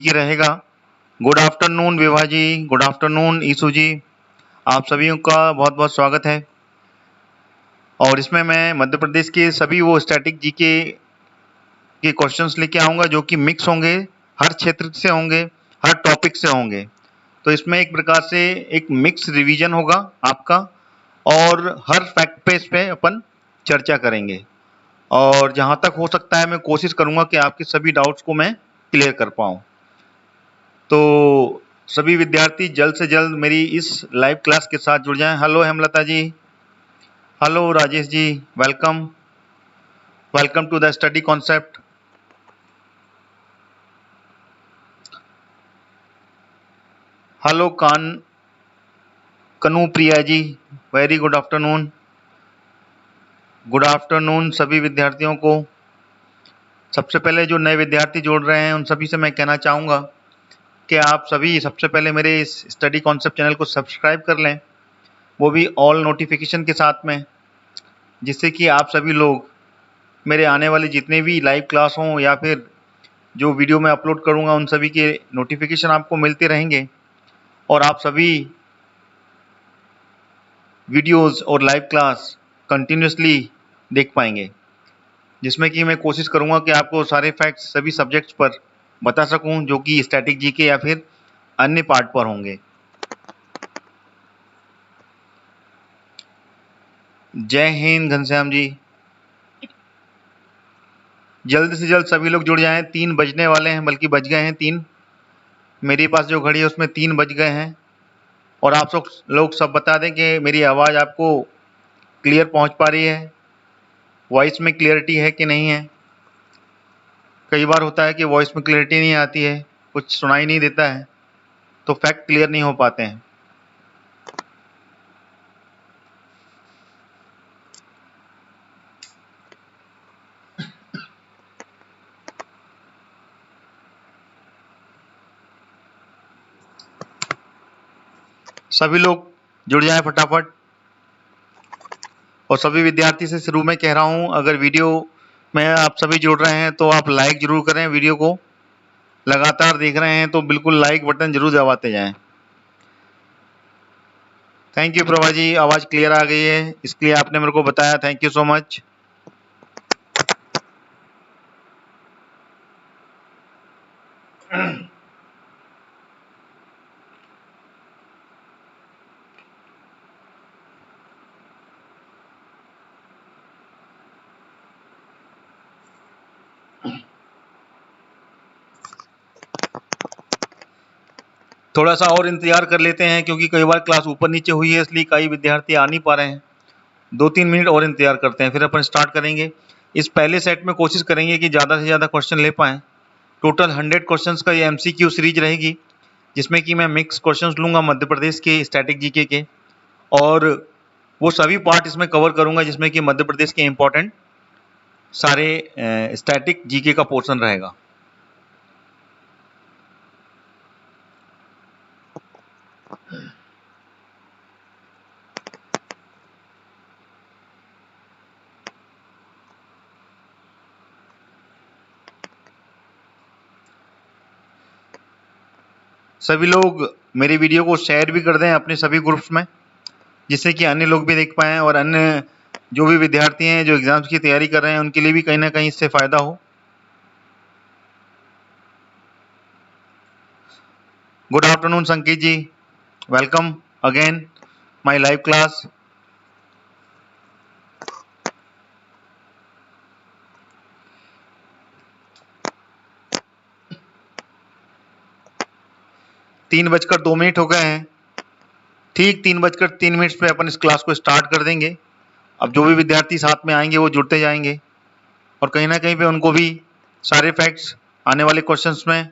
ये रहेगा। Good afternoon Vibha जी, good afternoon issue जी, आप सभी का बहुत बहुत स्वागत है। और इसमें मैं मध्य प्रदेश के सभी वो स्टैटिक जीके के क्वेश्चंस लेके आऊँगा जो कि मिक्स होंगे, हर क्षेत्र से होंगे, हर टॉपिक से होंगे। तो इसमें एक प्रकार से एक मिक्स रिवीजन होगा आपका, और हर फैक्ट पे इस पे अपन चर्चा करेंगे। और जहाँ तक हो सकता है मैं कोशिश करूँगा कि आपके सभी डाउट्स को मैं क्लियर कर पाऊँ। तो सभी विद्यार्थी जल्द से जल्द मेरी इस लाइव क्लास के साथ जुड़ जाएं। Hello Hemlata ji, hello Rajesh ji, welcome, welcome to the study concept. Hello Kanu Priya ji, very good afternoon. Good afternoon सभी विद्यार्थियों को। सबसे पहले जो नए विद्यार्थी जोड़ रहे हैं उन सभी से मैं कहना चाहूँगा कि आप सभी सबसे पहले मेरे इस स्टडी कॉन्सेप्ट चैनल को सब्सक्राइब कर लें, वो भी ऑल नोटिफिकेशन के साथ में, जिससे कि आप सभी लोग मेरे आने वाले जितने भी लाइव क्लास हों या फिर जो वीडियो मैं अपलोड करूंगा उन सभी के नोटिफिकेशन आपको मिलते रहेंगे, और आप सभी वीडियोस और लाइव क्लास कंटिन्यूसली देख पाएंगे, जिसमें कि मैं कोशिश करूंगा कि आपको सारे फैक्ट्स सभी सब्जेक्ट्स पर बता सकूं जो कि स्टैटिक जीके या फिर अन्य पार्ट पर होंगे। जय हिंद घनश्याम जी, जल्द से जल्द सभी लोग जुड़ जाएं। 3 बजने वाले हैं, बल्कि बज गए हैं 3। मेरे पास जो घड़ी है उसमें 3 बज गए हैं। और आप लोग सब बता दें कि मेरी आवाज़ आपको क्लियर पहुंच पा रही है, वॉइस में क्लियरिटी है कि नहीं है। कई बार होता है कि वॉइस में क्लियरिटी नहीं आती है, कुछ सुनाई नहीं देता है, तो फैक्ट क्लियर नहीं हो पाते हैं। सभी लोग जुड़ जाएं फटाफट। और सभी विद्यार्थी से शुरू में कह रहा हूं, अगर वीडियो में आप सभी जुड़ रहे हैं तो आप लाइक जरूर करें। वीडियो को लगातार देख रहे हैं तो बिल्कुल लाइक बटन जरूर दबाते जाएं। थैंक यू प्रभा जी, आवाज़ क्लियर आ गई है, इसके लिए आपने मेरे को बताया, थैंक यू सो मच। थोड़ा सा और इंतजार कर लेते हैं, क्योंकि कई बार क्लास ऊपर नीचे हुई है, इसलिए कई विद्यार्थी आ नहीं पा रहे हैं। 2-3 मिनट और इंतजार करते हैं, फिर अपन स्टार्ट करेंगे। इस पहले सेट में कोशिश करेंगे कि ज़्यादा से ज़्यादा क्वेश्चन ले पाएँ। टोटल 100 क्वेश्चंस का ये एमसीक्यू सीरीज रहेगी, जिसमें कि मैं मिक्स क्वेश्चंस लूँगा मध्य प्रदेश के स्टैटिक जीके के, और वो सभी पार्ट इसमें कवर करूँगा जिसमें कि मध्य प्रदेश के इम्पोर्टेंट सारे स्टैटिक जीके का पोर्शन रहेगा। सभी लोग मेरी वीडियो को शेयर भी कर दें अपने सभी ग्रुप्स में, जिससे कि अन्य लोग भी देख पाएँ, और अन्य जो भी विद्यार्थी हैं जो एग्जाम्स की तैयारी कर रहे हैं उनके लिए भी कहीं ना कहीं इससे फ़ायदा हो। Good afternoon Sanket ji, welcome again my live class. तीन बजकर 2 मिनट हो गए हैं, ठीक 3:03 पे अपन इस क्लास को स्टार्ट कर देंगे। अब जो भी विद्यार्थी साथ में आएंगे वो जुड़ते जाएंगे, और कहीं ना कहीं पे उनको भी सारे फैक्ट्स आने वाले क्वेश्चंस में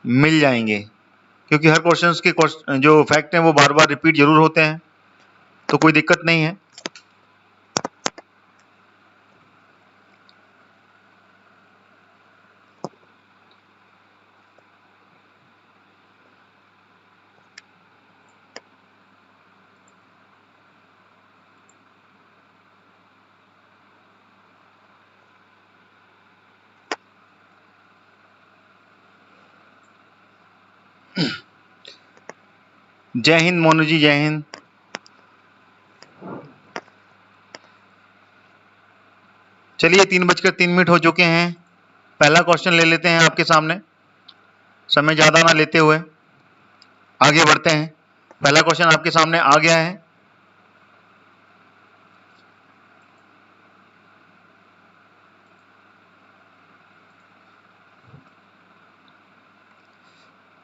मिल जाएंगे, क्योंकि हर क्वेश्चंस के जो फैक्ट हैं वो बार बार रिपीट जरूर होते हैं, तो कोई दिक्कत नहीं है। जय हिंद मोनू जी, जय हिंद। चलिए 3:03 हो चुके हैं। पहला क्वेश्चन ले लेते हैं आपके सामने, समय ज्यादा ना लेते हुए आगे बढ़ते हैं। पहला क्वेश्चन आपके सामने आ गया है।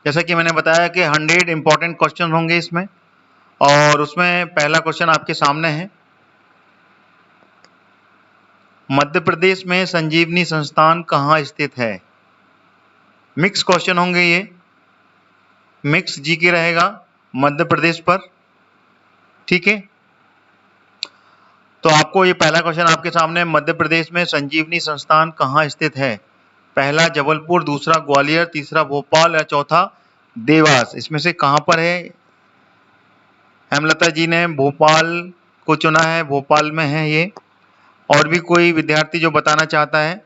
जैसा कि मैंने बताया कि 100 इंपॉर्टेंट क्वेश्चन होंगे इसमें, और उसमें पहला क्वेश्चन आपके सामने है, मध्य प्रदेश में संजीवनी संस्थान कहाँ स्थित है? मिक्स क्वेश्चन होंगे ये, मिक्स जीके रहेगा मध्य प्रदेश पर, ठीक है। तो आपको ये पहला क्वेश्चन आपके सामने, मध्य प्रदेश में संजीवनी संस्थान कहाँ स्थित है? पहला जबलपुर, दूसरा ग्वालियर, तीसरा भोपाल या चौथा देवास। इसमें से कहां पर है? हेमलता जी ने भोपाल को चुना है, भोपाल में है ये। और भी कोई विद्यार्थी जो बताना चाहता है?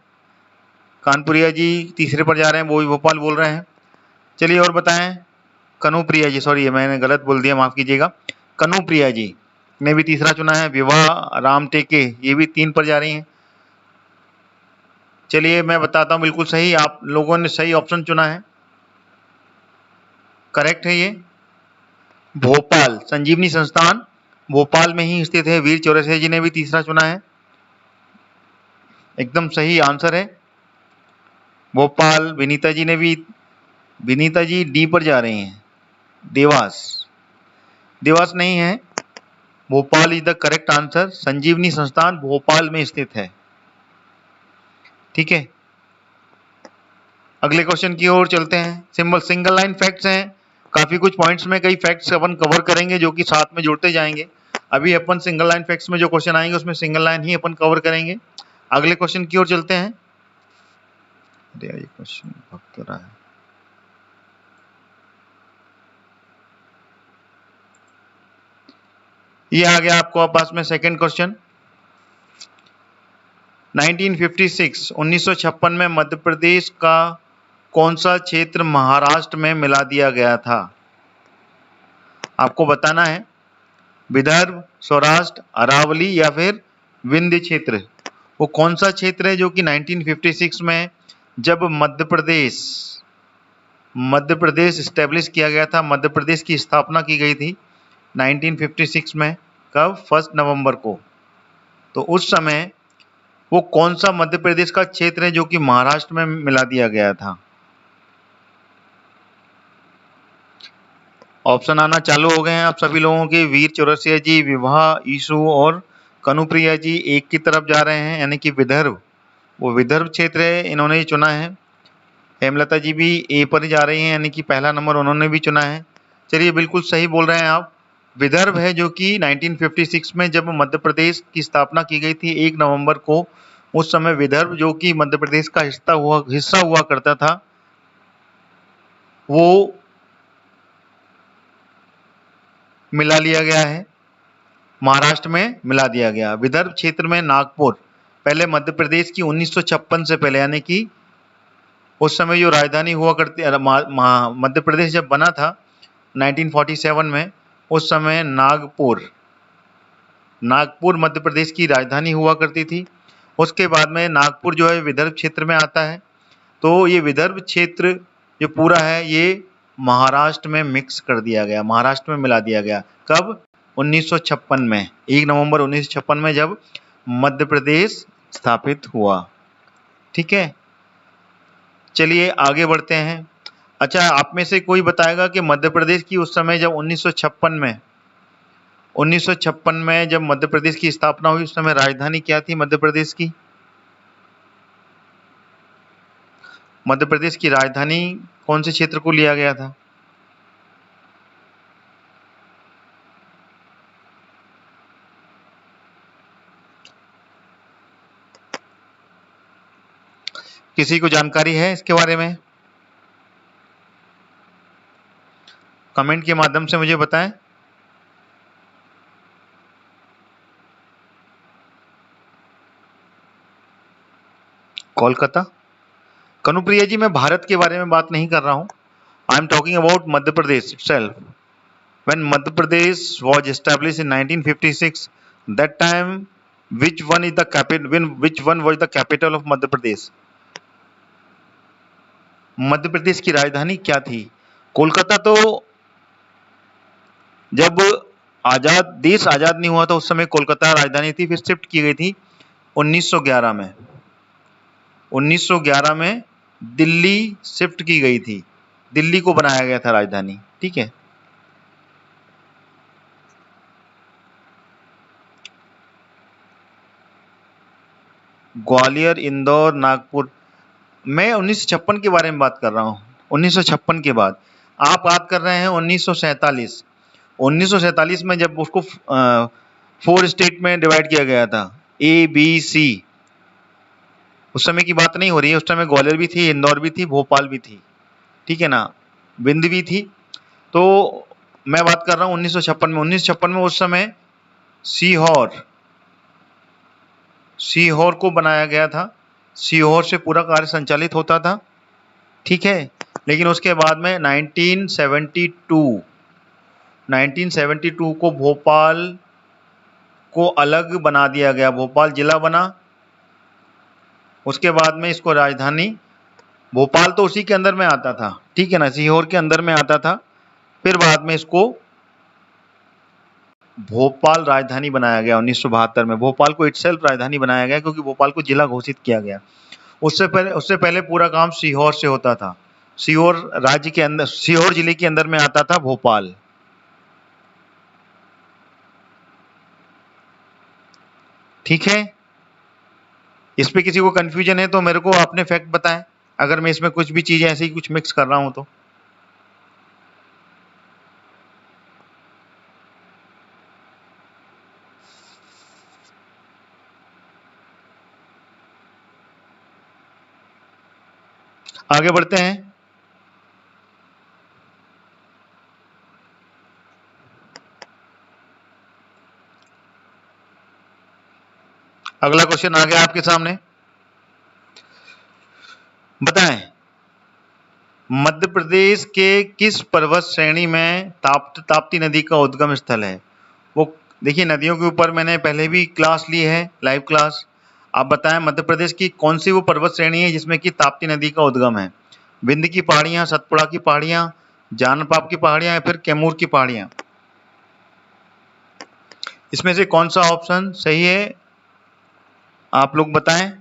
कानपुरिया जी तीसरे पर जा रहे हैं, वो भी भोपाल बोल रहे हैं। चलिए और बताएं। कनुप्रिया जी, सॉरी मैंने गलत बोल दिया, माफ कीजिएगा। कनुप्रिया जी ने भी तीसरा चुना है। विवाह राम टेके, ये भी 3 पर जा रही हैं। चलिए मैं बताता हूं, बिल्कुल सही, आप लोगों ने सही ऑप्शन चुना है, करेक्ट है ये। भोपाल, संजीवनी संस्थान भोपाल में ही स्थित है। वीर चौरसिया जी ने भी तीसरा चुना है, एकदम सही आंसर है भोपाल। विनीता जी ने भी, विनीता जी डी पर जा रही हैं, देवास। देवास नहीं है, Bhopal is the correct answer. Sanjeevani Sansthan Bhopal में स्थित है, ठीक है। अगले क्वेश्चन की ओर चलते हैं। सिंगल लाइन फैक्ट्स हैं, काफी कुछ पॉइंट्स में कई फैक्ट्स अपन कवर करेंगे जो कि साथ में जुड़ते जाएंगे। अभी अपन सिंगल लाइन फैक्ट्स में जो क्वेश्चन आएंगे उसमें सिंगल लाइन ही अपन कवर करेंगे। अगले क्वेश्चन की ओर चलते हैं। ये क्वेश्चन भक्त रहा है, ये आ गया आपको पास में सेकंड क्वेश्चन। 1956 में मध्य प्रदेश का कौन सा क्षेत्र महाराष्ट्र में मिला दिया गया था? आपको बताना है, विदर्भ, सौराष्ट्र, अरावली या फिर विंध्य क्षेत्र। वो कौन सा क्षेत्र है जो कि 1956 में जब मध्य प्रदेश स्टैब्लिश किया गया था, मध्य प्रदेश की स्थापना की गई थी 1956 में, कब? 1 नवंबर को। तो उस समय वो कौन सा मध्य प्रदेश का क्षेत्र है जो कि महाराष्ट्र में मिला दिया गया था? ऑप्शन आना चालू हो गए हैं आप सभी लोगों के। वीर चौरसिया जी, विवाह, ईशु और कनुप्रिया जी एक की तरफ जा रहे हैं, यानी कि विदर्भ, वो विदर्भ क्षेत्र है, इन्होंने ही चुना है। हेमलता जी भी ए पर जा रही हैं, यानी कि पहला नंबर उन्होंने भी चुना है। चलिए बिल्कुल सही बोल रहे हैं आप, विदर्भ है जो कि 1956 में जब मध्य प्रदेश की स्थापना की गई थी 1 नवंबर को, उस समय विदर्भ जो कि मध्य प्रदेश का हिस्सा हुआ करता था, वो मिला लिया गया है, महाराष्ट्र में मिला दिया गया। विदर्भ क्षेत्र में नागपुर, पहले मध्य प्रदेश की 1956 से पहले, यानी कि उस समय जो राजधानी हुआ करती, मध्य प्रदेश जब बना था 1947 में, उस समय नागपुर मध्य प्रदेश की राजधानी हुआ करती थी। उसके बाद में नागपुर जो है विदर्भ क्षेत्र में आता है। तो ये विदर्भ क्षेत्र जो पूरा है ये महाराष्ट्र में मिक्स कर दिया गया, महाराष्ट्र में मिला दिया गया। कब? 1956 में, 1 नवंबर 1956 में जब मध्य प्रदेश स्थापित हुआ, ठीक है। चलिए आगे बढ़ते हैं। अच्छा, आप में से कोई बताएगा कि मध्य प्रदेश की उस समय जब 1956 में जब मध्य प्रदेश की स्थापना हुई, उस समय राजधानी क्या थी मध्य प्रदेश की? मध्य प्रदेश की राजधानी कौन से क्षेत्र को लिया गया था? किसी को जानकारी है इसके बारे में? कमेंट के माध्यम से मुझे बताएं। कोलकाता। कनुप्रिया जी, मैं भारत के बारे में बात नहीं कर रहा हूं, I am talking about Madhya Pradesh itself. When Madhya Pradesh was established in 1956, that time which one is the capital? Which one was the capital of Madhya Pradesh? Madhya Pradesh की राजधानी क्या थी? कोलकाता तो जब देश आजाद नहीं हुआ था उस समय कोलकाता राजधानी थी, फिर शिफ्ट की गई थी 1911 में। 1911 में दिल्ली शिफ्ट की गई थी, दिल्ली को बनाया गया था राजधानी। ठीक है, ग्वालियर, इंदौर, नागपुर। मैं 1956 के बारे में बात कर रहा हूँ, 1956 के बाद। आप बात कर रहे हैं 1947। 1947 में जब उसको 4 स्टेट में डिवाइड किया गया था, ए बी सी, उस समय की बात नहीं हो रही है। उस समय ग्वालियर भी थी, इंदौर भी थी, भोपाल भी थी, ठीक है ना, बिंद भी थी। तो मैं बात कर रहा हूँ 1956 में। 1956 में उस समय सीहोर को बनाया गया था, सीहोर से पूरा कार्य संचालित होता था। ठीक है, लेकिन उसके बाद में 1972 को भोपाल को अलग बना दिया गया, भोपाल जिला बना। उसके बाद में इसको राजधानी, भोपाल तो उसी के अंदर में आता था, ठीक है ना, सीहोर के अंदर में आता था। फिर बाद में इसको भोपाल राजधानी बनाया गया 1972 में। भोपाल को इटसेल्फ राजधानी बनाया गया क्योंकि भोपाल को जिला घोषित किया गया। उससे पहले पूरा काम सीहोर से होता था। सीहोर राज्य के अंदर, सीहोर जिले के अंदर में आता था भोपाल। ठीक है, इस पे किसी को कंफ्यूजन है तो मेरे को अपने फैक्ट बताएं, अगर मैं इसमें कुछ भी चीजें ऐसे ही कुछ मिक्स कर रहा हूं तो। आगे बढ़ते हैं। अगला क्वेश्चन आ गया आपके सामने। बताएं, मध्य प्रदेश के किस पर्वत श्रेणी में ताप्ती नदी का उद्गम स्थल है? वो देखिए, नदियों के ऊपर मैंने पहले भी क्लास ली है, लाइव क्लास। आप बताएं मध्य प्रदेश की कौन सी वो पर्वत श्रेणी है जिसमें कि ताप्ती नदी का उद्गम है? विंध्य की पहाड़ियां, सतपुड़ा की पहाड़ियां, जानपाप की पहाड़ियां या फिर कैमूर की पहाड़ियां? इसमें से कौन सा ऑप्शन सही है, आप लोग बताएं।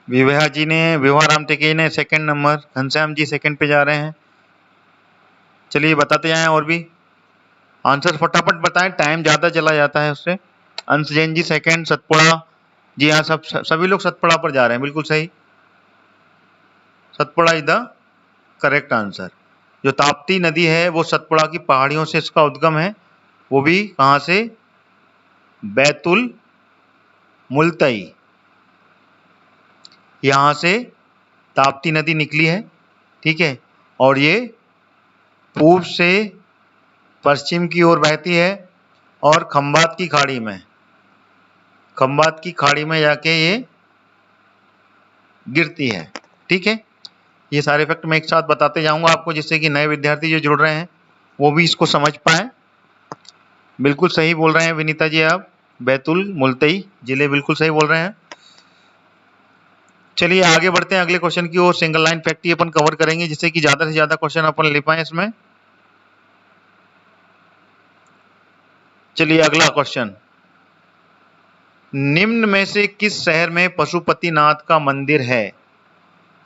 विवाह जी ने, विवाहराम टेके ने second number, Ghanshyam ji second पे जा रहे हैं। चलिए बताते जाएं और भी आंसर, फटाफट बताएं, टाइम ज्यादा चला जाता है उससे। अंश जैन जी सेकंड, सतपुड़ा जी हाँ, सभी लोग सतपुड़ा पर जा रहे हैं, बिल्कुल सही। Satpura is the correct answer. जो ताप्ती नदी है वो सतपुड़ा की पहाड़ियों से इसका उद्गम है, वो भी कहां से? बैतुल मुल्तई, यहां से ताप्ती नदी निकली है। ठीक है, और ये पूर्व से पश्चिम की ओर बहती है और खंबात की खाड़ी में जाके ये गिरती है। ठीक है, ये सारे फैक्ट मैं एक साथ बताते जाऊंगा आपको, जिससे कि नए विद्यार्थी जो जुड़ रहे हैं वो भी इसको समझ पाए। बिल्कुल सही बोल रहे हैं विनीता जी आप, बैतुल मुल्तई जिले बिल्कुल सही बोल रहे हैं। चलिए आगे बढ़ते हैं अगले क्वेश्चन की ओर। सिंगल लाइन फैक्ट ही अपन कवर करेंगे जिससे कि ज्यादा से ज्यादा क्वेश्चन अपन ले पाए इसमें। चलिए अगला क्वेश्चन, निम्न में से किस शहर में पशुपतिनाथ का मंदिर है?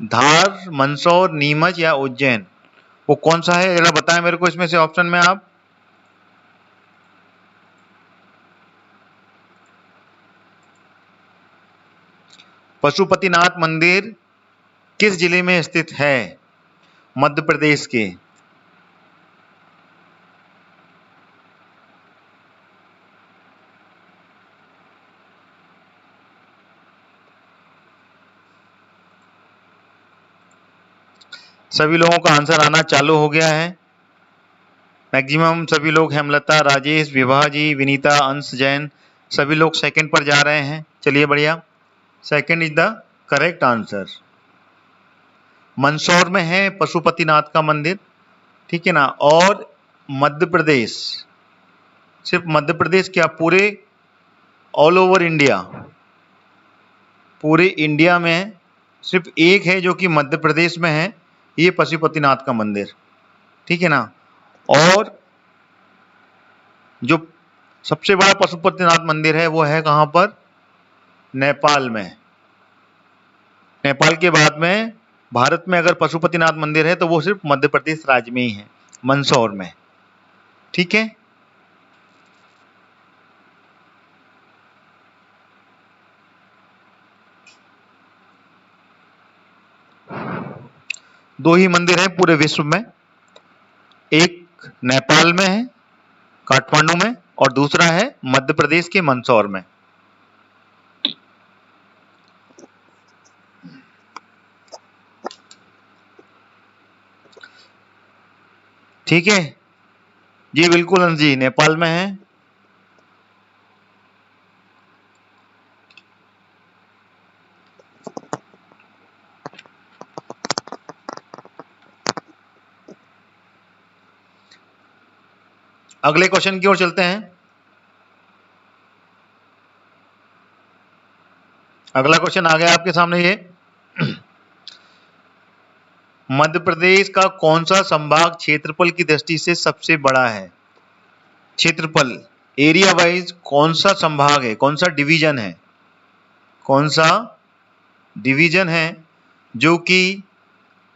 धार, मंदसौर, नीमच या उज्जैन? वो कौन सा है जरा बताएं मेरे को इसमें से ऑप्शन में आप। पशुपतिनाथ मंदिर किस जिले में स्थित है मध्य प्रदेश के? सभी लोगों का आंसर आना चालू हो गया है। मैक्सिमम सभी लोग, हेमलता, राजेश, विभा जी, विनीता, अंश, जैन, सभी लोग सेकंड पर जा रहे हैं। चलिए बढ़िया, second is the correct answer. Mandsaur में है पशुपतिनाथ का मंदिर, ठीक है ना। और मध्य प्रदेश, सिर्फ मध्य प्रदेश क्या, पूरे ऑल ओवर इंडिया, पूरे इंडिया में सिर्फ एक है जो कि मध्य प्रदेश में है, ये पशुपतिनाथ का मंदिर, ठीक है ना। और जो सबसे बड़ा पशुपतिनाथ मंदिर है वो है कहाँ पर, नेपाल में। नेपाल के बाद में भारत में अगर पशुपतिनाथ मंदिर है तो वो सिर्फ मध्य प्रदेश राज्य में ही है, मंदसौर में, ठीक है। दो ही मंदिर है पूरे विश्व में, एक नेपाल में है काठमांडू में, और दूसरा है मध्य प्रदेश के मंदसौर में। ठीक है जी, बिल्कुल अंश जी, नेपाल में है। अगले क्वेश्चन की ओर चलते हैं। अगला क्वेश्चन आ गया आपके सामने, ये मध्य प्रदेश का कौन सा संभाग क्षेत्रफल की दृष्टि से सबसे बड़ा है। क्षेत्रफल, एरिया वाइज कौन सा संभाग है, कौन सा डिवीजन है, कौन सा डिवीजन है जो कि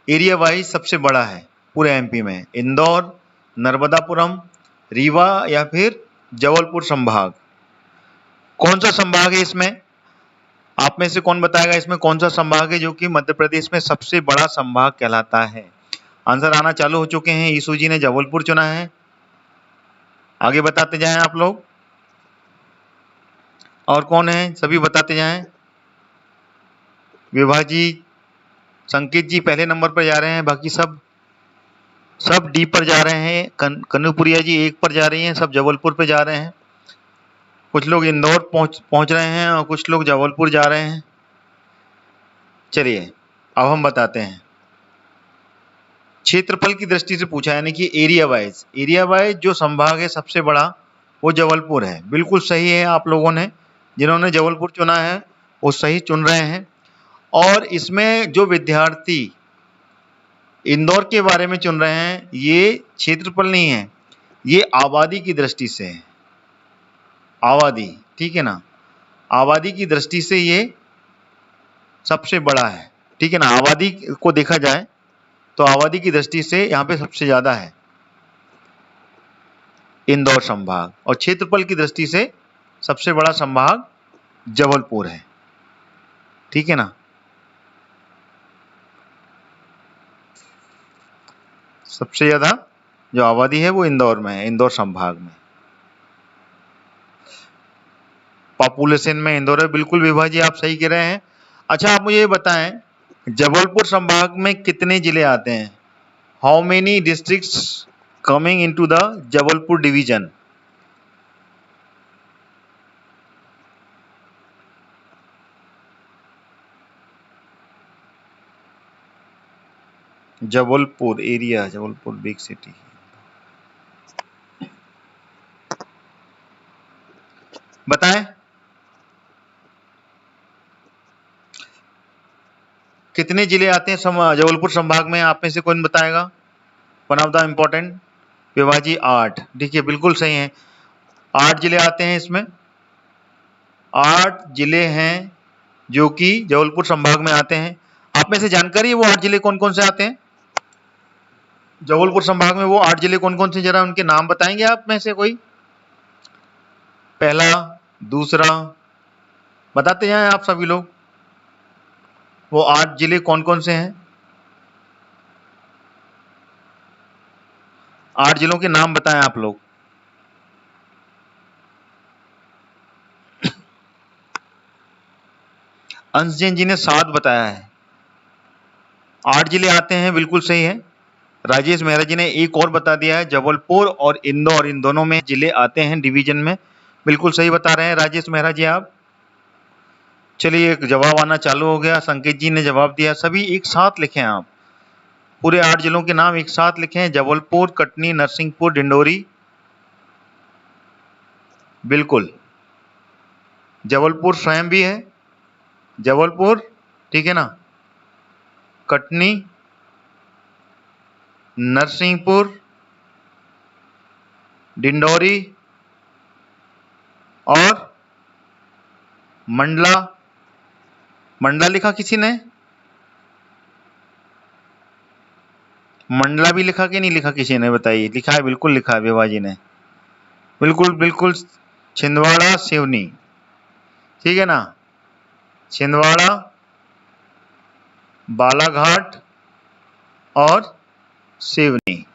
एरिया वाइज सबसे बड़ा है पूरे एमपी में। इंदौर, नर्मदापुरम, रीवा या फिर जबलपुर संभाग, कौन सा संभाग है इसमें? आप में से कौन बताएगा इसमें कौन सा संभाग है जो कि मध्य प्रदेश में सबसे बड़ा संभाग कहलाता है? आंसर आना चालू हो चुके हैं। ईसू जी ने जबलपुर चुना है, आगे बताते जाएं आप लोग। और कौन है, सभी बताते जाएं। विभा जी, संकेत जी पहले नंबर पर जा रहे हैं, बाकी सब डी पर जा रहे हैं। कन्नूपुरिया जी 1 पर जा रही हैं, सब जबलपुर पे जा रहे हैं। कुछ लोग इंदौर पहुंच रहे हैं और कुछ लोग जबलपुर जा रहे हैं। चलिए अब हम बताते हैं। क्षेत्रफल की दृष्टि से पूछा, यानी कि एरिया वाइज जो संभाग है सबसे बड़ा वो जबलपुर है। बिल्कुल सही है, आप लोगों ने जिन्होंने जबलपुर चुना है वो सही चुन रहे हैं। और इसमें जो विद्यार्थी इंदौर के बारे में चुन रहे हैं, ये क्षेत्रफल नहीं है, ये आबादी की दृष्टि से है। आबादी, ठीक है ना, आबादी की दृष्टि से ये सबसे बड़ा है, ठीक है ना। आबादी को देखा जाए तो आबादी की दृष्टि से यहाँ पे सबसे ज्यादा है इंदौर संभाग, और क्षेत्रफल की दृष्टि से सबसे बड़ा संभाग जबलपुर है, ठीक है ना। सबसे ज्यादा जो आबादी है वो इंदौर में है, इंदौर संभाग में। पॉपुलेशन में इंदौर है, बिल्कुल विभा जी आप सही कह रहे हैं। अच्छा आप मुझे ये बताएं, जबलपुर संभाग में कितने जिले आते हैं? How many districts coming into the Jabalpur division? Jabalpur area, Jabalpur big city, बताएं कितने जिले आते हैं जबलपुर संभाग में? आप में से कौन बताएगा? वन ऑफ द इम्पोर्टेंट, विभाजी 8, देखिए बिल्कुल सही है, 8 जिले आते हैं इसमें। 8 जिले हैं जो कि जबलपुर संभाग में आते हैं। आप में से जानकारी है वो 8 जिले कौन कौन से आते हैं जबलपुर संभाग में? वो 8 जिले कौन कौन से, जरा उनके नाम बताएंगे आप में से कोई? पहला, दूसरा, बताते जाएं आप सभी लोग, वो 8 जिले कौन कौन से हैं? 8 जिलों के नाम बताएं आप लोग। अंश जैन जी ने 7 बताया है। 8 जिले आते हैं, बिल्कुल सही है। राजेश मेहरा जी ने एक और बता दिया है, जबलपुर और इंदौर, इन दोनों में जिले आते हैं डिवीजन में। बिल्कुल सही बता रहे हैं राजेश मेहरा जी आप। चलिए एक जवाब आना चालू हो गया। संकेत जी ने जवाब दिया। सभी एक साथ लिखें आप, पूरे 8 जिलों के नाम एक साथ लिखें, जबलपुर, कटनी, नरसिंहपुर, डिंडोरी। बिल्कुल, जबलपुर स्वयं भी है, जबलपुर, ठीक है ना, कटनी, नरसिंहपुर, डिंडोरी और मंडला। मंडला लिखा किसी ने? मंडला भी लिखा कि नहीं लिखा किसी ने, बताइए। लिखा है, बिल्कुल लिखा है विभा जी ने, बिल्कुल बिल्कुल। छिंदवाड़ा, सिवनी, ठीक है ना, छिंदवाड़ा, बालाघाट और सिवनी,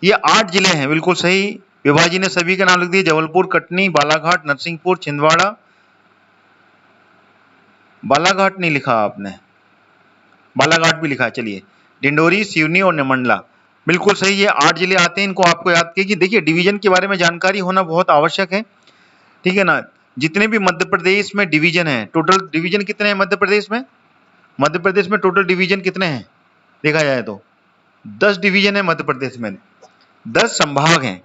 ये 8 जिले हैं। बिल्कुल सही, विभा जी ने सभी के नाम लिख दिए, जबलपुर, कटनी, बालाघाट, नरसिंहपुर, छिंदवाड़ा। बालाघाट नहीं लिखा आपने, बालाघाट भी लिखा है। चलिए, डिंडोरी, सिवनी और मंडला, बिल्कुल सही, ये 8 जिले आते हैं। इनको आपको याद कीजिए। देखिए, डिवीजन के बारे में जानकारी होना बहुत आवश्यक है, ठीक है ना। जितने भी मध्य प्रदेश में डिवीजन है, टोटल डिवीजन कितने हैं मध्य प्रदेश में? मध्य प्रदेश में टोटल डिवीजन कितने हैं देखा जाए तो 10 डिवीजन है मध्य प्रदेश में, 10 संभाग हैं।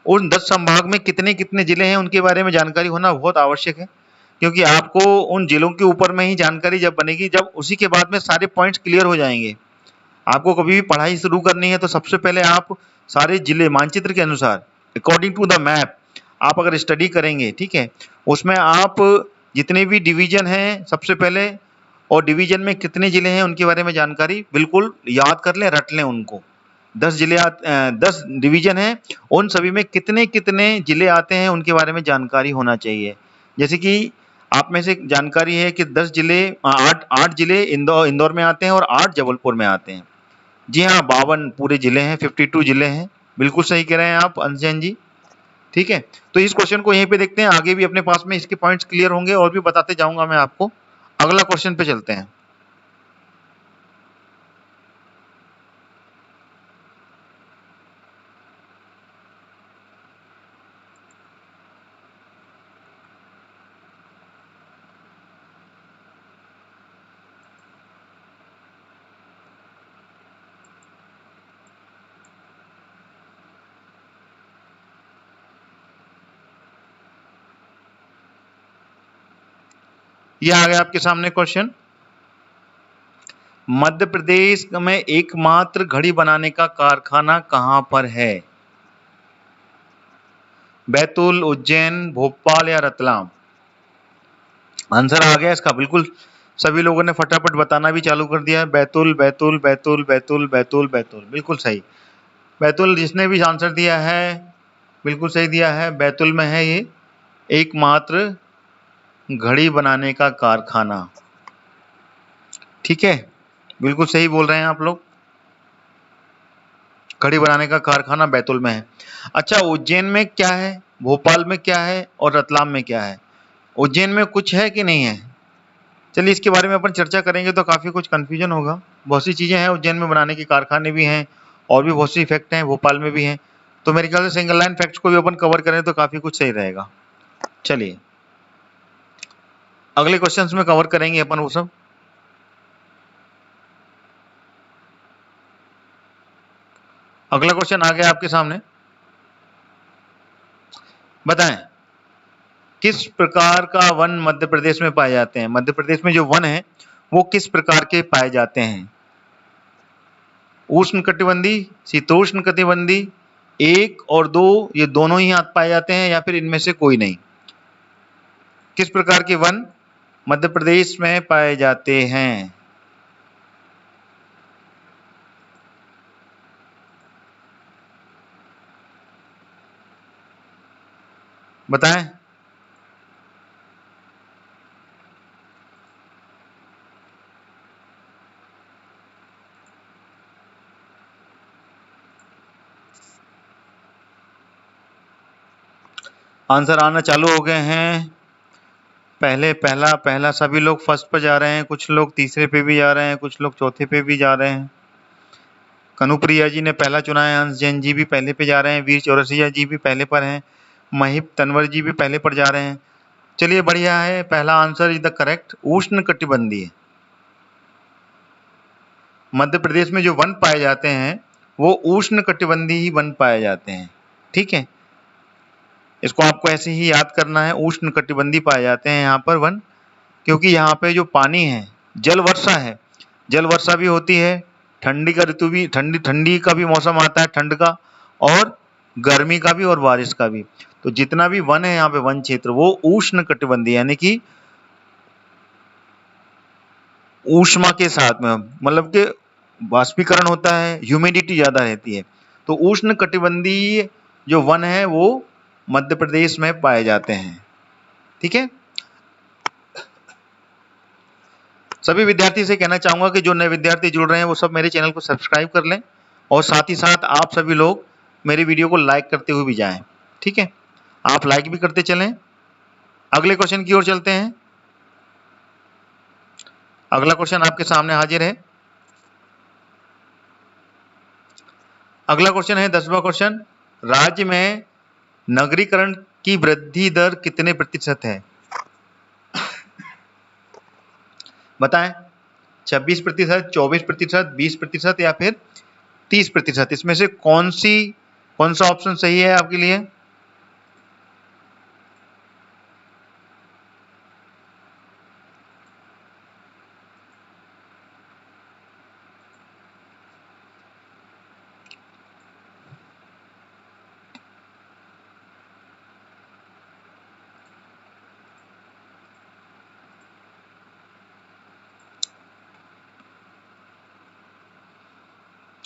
उन 10 संभाग में कितने कितने जिले हैं उनके बारे में जानकारी होना बहुत आवश्यक है, क्योंकि आपको उन जिलों के ऊपर में ही जानकारी जब बनेगी, जब उसी के बाद में सारे पॉइंट्स क्लियर हो जाएंगे। आपको कभी भी पढ़ाई शुरू करनी है तो सबसे पहले आप सारे जिले मानचित्र के अनुसार, अकॉर्डिंग टू द मैप, आप अगर स्टडी करेंगे, ठीक है, उसमें आप जितने भी डिवीजन हैं सबसे पहले, और डिवीजन में कितने जिले हैं उनके बारे में जानकारी बिल्कुल याद कर लें, रट लें उनको। 10 डिवीजन हैं, उन सभी में कितने कितने जिले आते हैं उनके बारे में जानकारी होना चाहिए। जैसे कि आप में से जानकारी है कि 10 जिले, 8 जिले इंदौर में आते हैं और 8 जबलपुर में आते हैं। जी हाँ, 52 पूरे जिले हैं, 52 जिले हैं। बिल्कुल सही कह रहे हैं आप अंजन जी, ठीक है। तो इस क्वेश्चन को यहीं पे देखते हैं, आगे भी अपने पास में इसके पॉइंट्स क्लियर होंगे और भी बताते जाऊंगा मैं आपको। अगला क्वेश्चन पे चलते हैं। ये आ गया आपके सामने क्वेश्चन। मध्य प्रदेश में एकमात्र घड़ी बनाने का कारखाना कहां पर है? बैतूल, उज्जैन, भोपाल या रतलाम? आंसर आ गया इसका, बिल्कुल सभी लोगों ने फटाफट बताना भी चालू कर दिया है। बैतूल, बैतूल, बैतूल, बैतूल, बैतूल, बैतूल, बिल्कुल सही। बैतूल जिसने भी आंसर दिया है बिल्कुल सही दिया है, बैतूल में है ये एकमात्र घड़ी बनाने का कारखाना, ठीक है, बिल्कुल सही बोल रहे हैं आप लोग। घड़ी बनाने का कारखाना बैतूल में है। अच्छा, उज्जैन में क्या है, भोपाल में क्या है और रतलाम में क्या है? उज्जैन में कुछ है कि नहीं है? चलिए इसके बारे में अपन चर्चा करेंगे तो काफी कुछ कंफ्यूजन होगा। बहुत सी चीजें हैं उज्जैन में, बनाने के कारखाने भी हैं और भी बहुत सी फैक्ट हैं, भोपाल में भी हैं। तो मेरे ख्याल से सिंगल लाइन फैक्ट्स को भी अपन कवर करें तो काफी कुछ सही रहेगा। चलिए अगले क्वेश्चंस में कवर करेंगे अपन वो सब। अगला क्वेश्चन आ गया आपके सामने, बताएं किस प्रकार का वन मध्य प्रदेश में पाए जाते हैं? मध्य प्रदेश में जो वन है वो किस प्रकार के पाए जाते हैं? उष्णकटिबंधीय, शीतोष्ण कटिबंधीय, 1 और 2 ये दोनों ही पाए जाते हैं या फिर इनमें से कोई नहीं? किस प्रकार के वन मध्य प्रदेश में पाए जाते हैं? बताएं। आंसर आना चालू हो गए हैं। पहला सभी लोग फर्स्ट पे जा रहे हैं, कुछ लोग तीसरे पे भी जा रहे हैं, कुछ लोग चौथे पे भी जा रहे हैं। कनुप्रिया जी ने पहला चुना है, हंस जैन जी भी पहले पे जा रहे हैं, वीर चौरसिया जी भी पहले पर हैं, महिप तनवर जी भी पहले पर जा रहे हैं। चलिए बढ़िया है, पहला आंसर इज द करेक्ट, उष्ण कटिबंधीय। मध्य प्रदेश में जो वन पाए जाते हैं वो उष्ण कटिबंधीय ही वन पाए जाते हैं। ठीक है, इसको आपको ऐसे ही याद करना है, उष्ण कटिबंधीय पाए जाते हैं यहाँ पर वन, क्योंकि यहाँ पे जो पानी है, जल वर्षा है, जल वर्षा भी होती है, ठंडी का ऋतु भी, ठंडी का भी मौसम आता है, ठंड का, और गर्मी का भी और बारिश का भी। तो जितना भी वन है यहाँ पे, वन क्षेत्र, वो उष्ण कटिबंधीय यानी कि ऊष्मा के साथ में, मतलब कि वाष्पीकरण होता है, ह्यूमिडिटी ज्यादा रहती है। तो उष्ण कटिबंधीय जो वन है वो मध्य प्रदेश में पाए जाते हैं। ठीक है, सभी विद्यार्थी से कहना चाहूंगा कि जो नए विद्यार्थी जुड़ रहे हैं वो सब मेरे चैनल को सब्सक्राइब कर लें, और साथ ही साथ आप सभी लोग मेरी वीडियो को लाइक करते हुए भी जाएं। ठीक है, आप लाइक भी करते चलें। अगले क्वेश्चन की ओर चलते हैं। अगला क्वेश्चन आपके सामने हाजिर है। अगला क्वेश्चन है 10वां क्वेश्चन, राज्य में नगरीकरण की वृद्धि दर कितने प्रतिशत है? बताएं, 26%, 24%, 20% या फिर 30%? इसमें से कौन सा ऑप्शन सही है आपके लिए?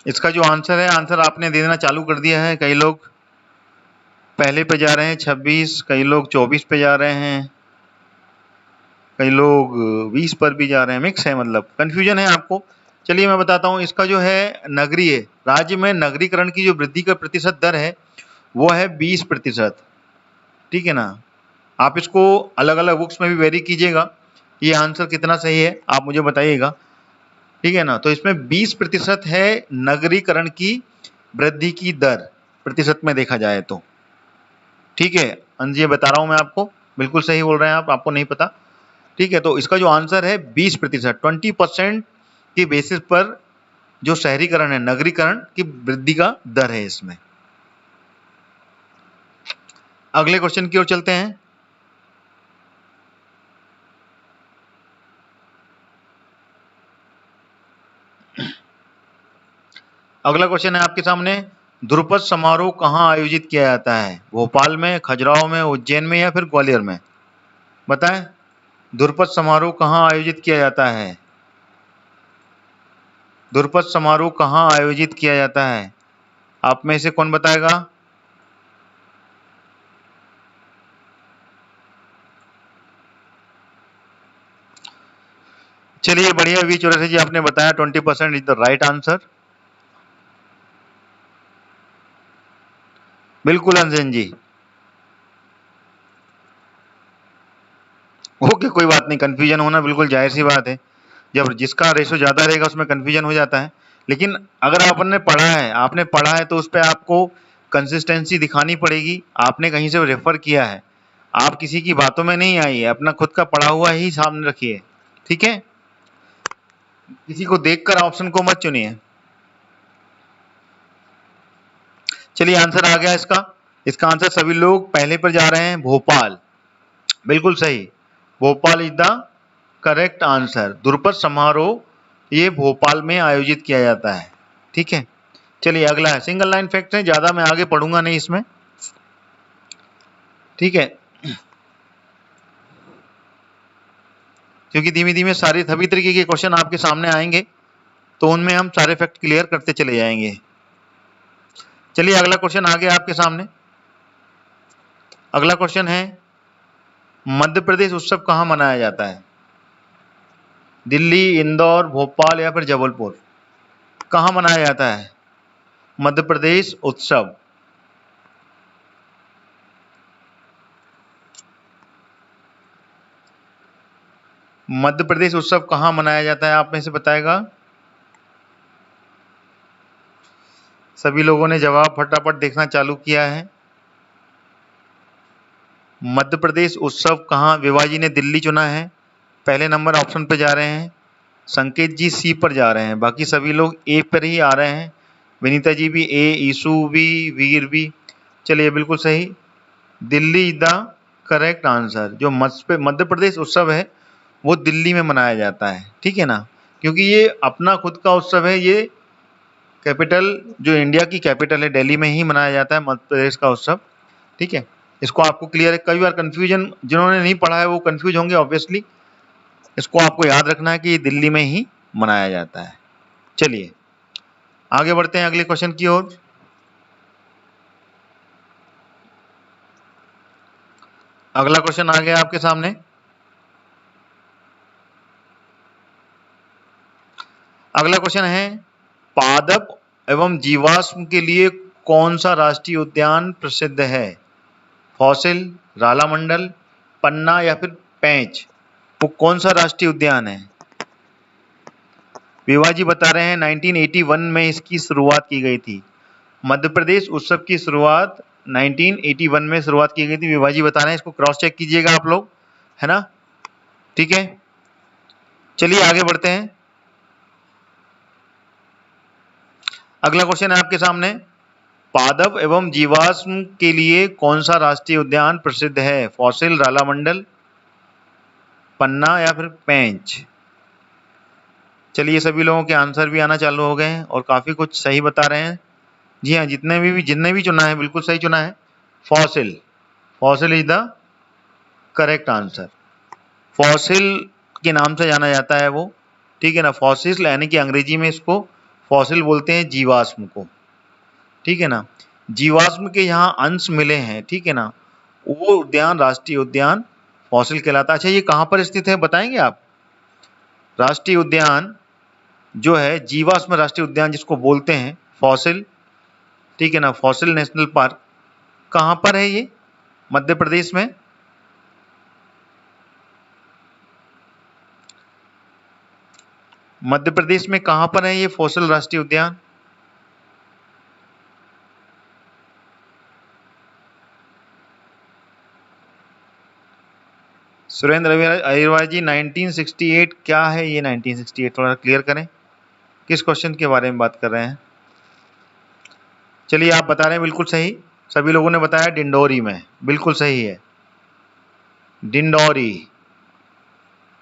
इसका जो आंसर है, आंसर आपने दे देना चालू कर दिया है। कई लोग पहले पे जा रहे हैं 26, कई लोग 24 पे जा रहे हैं, कई लोग 20 पर भी जा रहे हैं, मिक्स है, मतलब कंफ्यूजन है आपको। चलिए मैं बताता हूँ, इसका जो है नगरीय, राज्य में नगरीकरण की जो वृद्धि का प्रतिशत दर है वो है 20%। ठीक है ना, आप इसको अलग अलग बुक्स में भी वेरी कीजिएगा, ये आंसर कितना सही है आप मुझे बताइएगा। ठीक है ना, तो इसमें 20% है नगरीकरण की वृद्धि की दर, प्रतिशत में देखा जाए तो। ठीक है अंज, ये बता रहा हूं मैं आपको, बिल्कुल सही बोल रहे हैं आप, आपको नहीं पता। ठीक है, तो इसका जो आंसर है 20%, 20% की बेसिस पर जो शहरीकरण है, नगरीकरण की वृद्धि का दर है इसमें। अगले क्वेश्चन की ओर चलते हैं। अगला क्वेश्चन है आपके सामने, ध्रुपद समारोह कहाँ आयोजित किया जाता है? भोपाल में, खजुराहो में, उज्जैन में या फिर ग्वालियर में? बताएं, ध्रुपद समारोह कहाँ आयोजित किया जाता है? ध्रुपद समारोह कहाँ आयोजित किया जाता है? आप में से कौन बताएगा? चलिए बढ़िया, वी चौरसिया जी आपने बताया 20% इज द राइट आंसर। बिल्कुल अंजन जी, ओके कोई बात नहीं, कंफ्यूजन होना बिल्कुल जाहिर सी बात है, जब जिसका रेशो ज्यादा रहेगा उसमें कंफ्यूजन हो जाता है। लेकिन अगर आपने पढ़ा है, तो उस पर आपको कंसिस्टेंसी दिखानी पड़ेगी, आपने कहीं से रेफर किया है, आप किसी की बातों में नहीं आई है, अपना खुद का पढ़ा हुआ ही सामने रखिए। ठीक है, किसी को देखकर ऑप्शन को मत चुनिए। चलिए आंसर आ गया इसका, इसका आंसर सभी लोग पहले पर जा रहे हैं, भोपाल। बिल्कुल सही, Bhopal is the correct answer. Dhrupad समारोह ये भोपाल में आयोजित किया जाता है। ठीक है, चलिए अगला है, सिंगल लाइन फैक्ट है, ज्यादा मैं आगे पढ़ूंगा नहीं इसमें। ठीक है, क्योंकि धीमे धीमे सारे सभी तरीके के क्वेश्चन आपके सामने आएंगे, तो उनमें हम सारे फैक्ट क्लियर करते चले जाएंगे। चलिए अगला क्वेश्चन आ गया आपके सामने। अगला क्वेश्चन है, मध्य प्रदेश उत्सव कहाँ मनाया जाता है? दिल्ली, इंदौर, भोपाल या फिर जबलपुर? कहाँ मनाया जाता है मध्य प्रदेश उत्सव? मध्य प्रदेश उत्सव कहाँ मनाया जाता है, आप में से बताएगा? सभी लोगों ने जवाब फटाफट देखना चालू किया है। मध्य प्रदेश उत्सव कहाँ? विभा जी ने दिल्ली चुना है, पहले नंबर ऑप्शन पे जा रहे हैं। संकेत जी सी पर जा रहे हैं, बाकी सभी लोग ए पर ही आ रहे हैं। विनीता जी भी ए, ईशु भी, वीर भी। चलिए बिल्कुल सही, Delhi is the correct answer. जो मध्य प्रदेश उत्सव है वो दिल्ली में मनाया जाता है, ठीक है ना, क्योंकि ये अपना खुद का उत्सव है। ये कैपिटल, जो इंडिया की कैपिटल है, दिल्ली में ही मनाया जाता है मध्य प्रदेश का उत्सव, ठीक है। इसको आपको क्लियर है। कई बार कंफ्यूजन, जिन्होंने नहीं पढ़ा है वो कंफ्यूज होंगे ऑब्वियसली। इसको आपको याद रखना है कि ये दिल्ली में ही मनाया जाता है। चलिए आगे बढ़ते हैं अगले क्वेश्चन की ओर। अगला क्वेश्चन आ गया आपके सामने। अगला क्वेश्चन है, पादप एवं जीवाश्म के लिए कौन सा राष्ट्रीय उद्यान प्रसिद्ध है? फॉसिल, रालामंडल, पन्ना या फिर पेंच? वो कौन सा राष्ट्रीय उद्यान है? विभा जी बता रहे हैं 1981 में इसकी शुरुआत की गई थी। मध्य प्रदेश उत्सव की शुरुआत 1981 में शुरुआत की गई थी। विभा जी बता रहे हैं, इसको क्रॉस चेक कीजिएगा आप लोग, है ना, ठीक है। चलिए आगे बढ़ते हैं। अगला क्वेश्चन है आपके सामने, पादप एवं जीवाश्म के लिए कौन सा राष्ट्रीय उद्यान प्रसिद्ध है? फॉसिल, रालामंडल, पन्ना या फिर पेंच? चलिए सभी लोगों के आंसर भी आना चालू हो गए हैं और काफी कुछ सही बता रहे हैं। जी हाँ, जितने भी चुना है बिल्कुल सही चुना है। Fossil, fossil is the correct answer. Fossil के नाम से जाना जाता है वो, ठीक है ना। फॉसिल यानी कि अंग्रेजी में इसको फॉसिल बोलते हैं, जीवाश्म को, ठीक है ना। जीवाश्म के यहाँ अंश मिले हैं, ठीक है ना, वो उद्यान राष्ट्रीय उद्यान फॉसिल कहलाता है। अच्छा, ये कहाँ पर स्थित है बताएंगे आप? राष्ट्रीय उद्यान जो है, जीवाश्म राष्ट्रीय उद्यान जिसको बोलते हैं फॉसिल, ठीक है ना, फॉसिल नेशनल पार्क, कहाँ पर है ये? मध्य प्रदेश में। मध्य प्रदेश में कहाँ पर है ये फॉसिल राष्ट्रीय उद्यान? सुरेंद्र अहिरवार जी 1968 क्या है ये? 1968 थोड़ा क्लियर करें, किस क्वेश्चन के बारे में बात कर रहे हैं? चलिए आप बता रहे हैं बिल्कुल सही, सभी लोगों ने बताया डिंडोरी में, बिल्कुल सही है, डिंडोरी,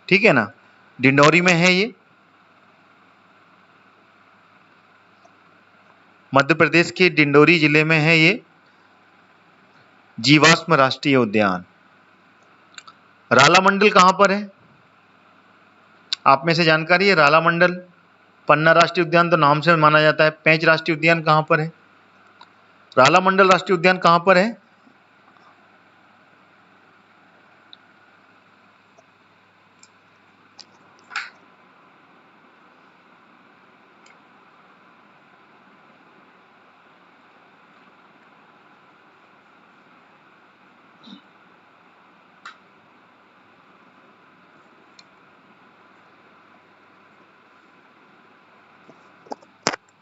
ठीक है ना, डिंडोरी में है ये। मध्य प्रदेश के डिंडोरी जिले में है ये जीवाश्म राष्ट्रीय उद्यान। रालामंडल कहां पर है? आप में से जानकारी है रालामंडल? पन्ना राष्ट्रीय उद्यान तो नाम से माना जाता है। पेंच राष्ट्रीय उद्यान कहां पर है? रालामंडल राष्ट्रीय उद्यान कहां पर है?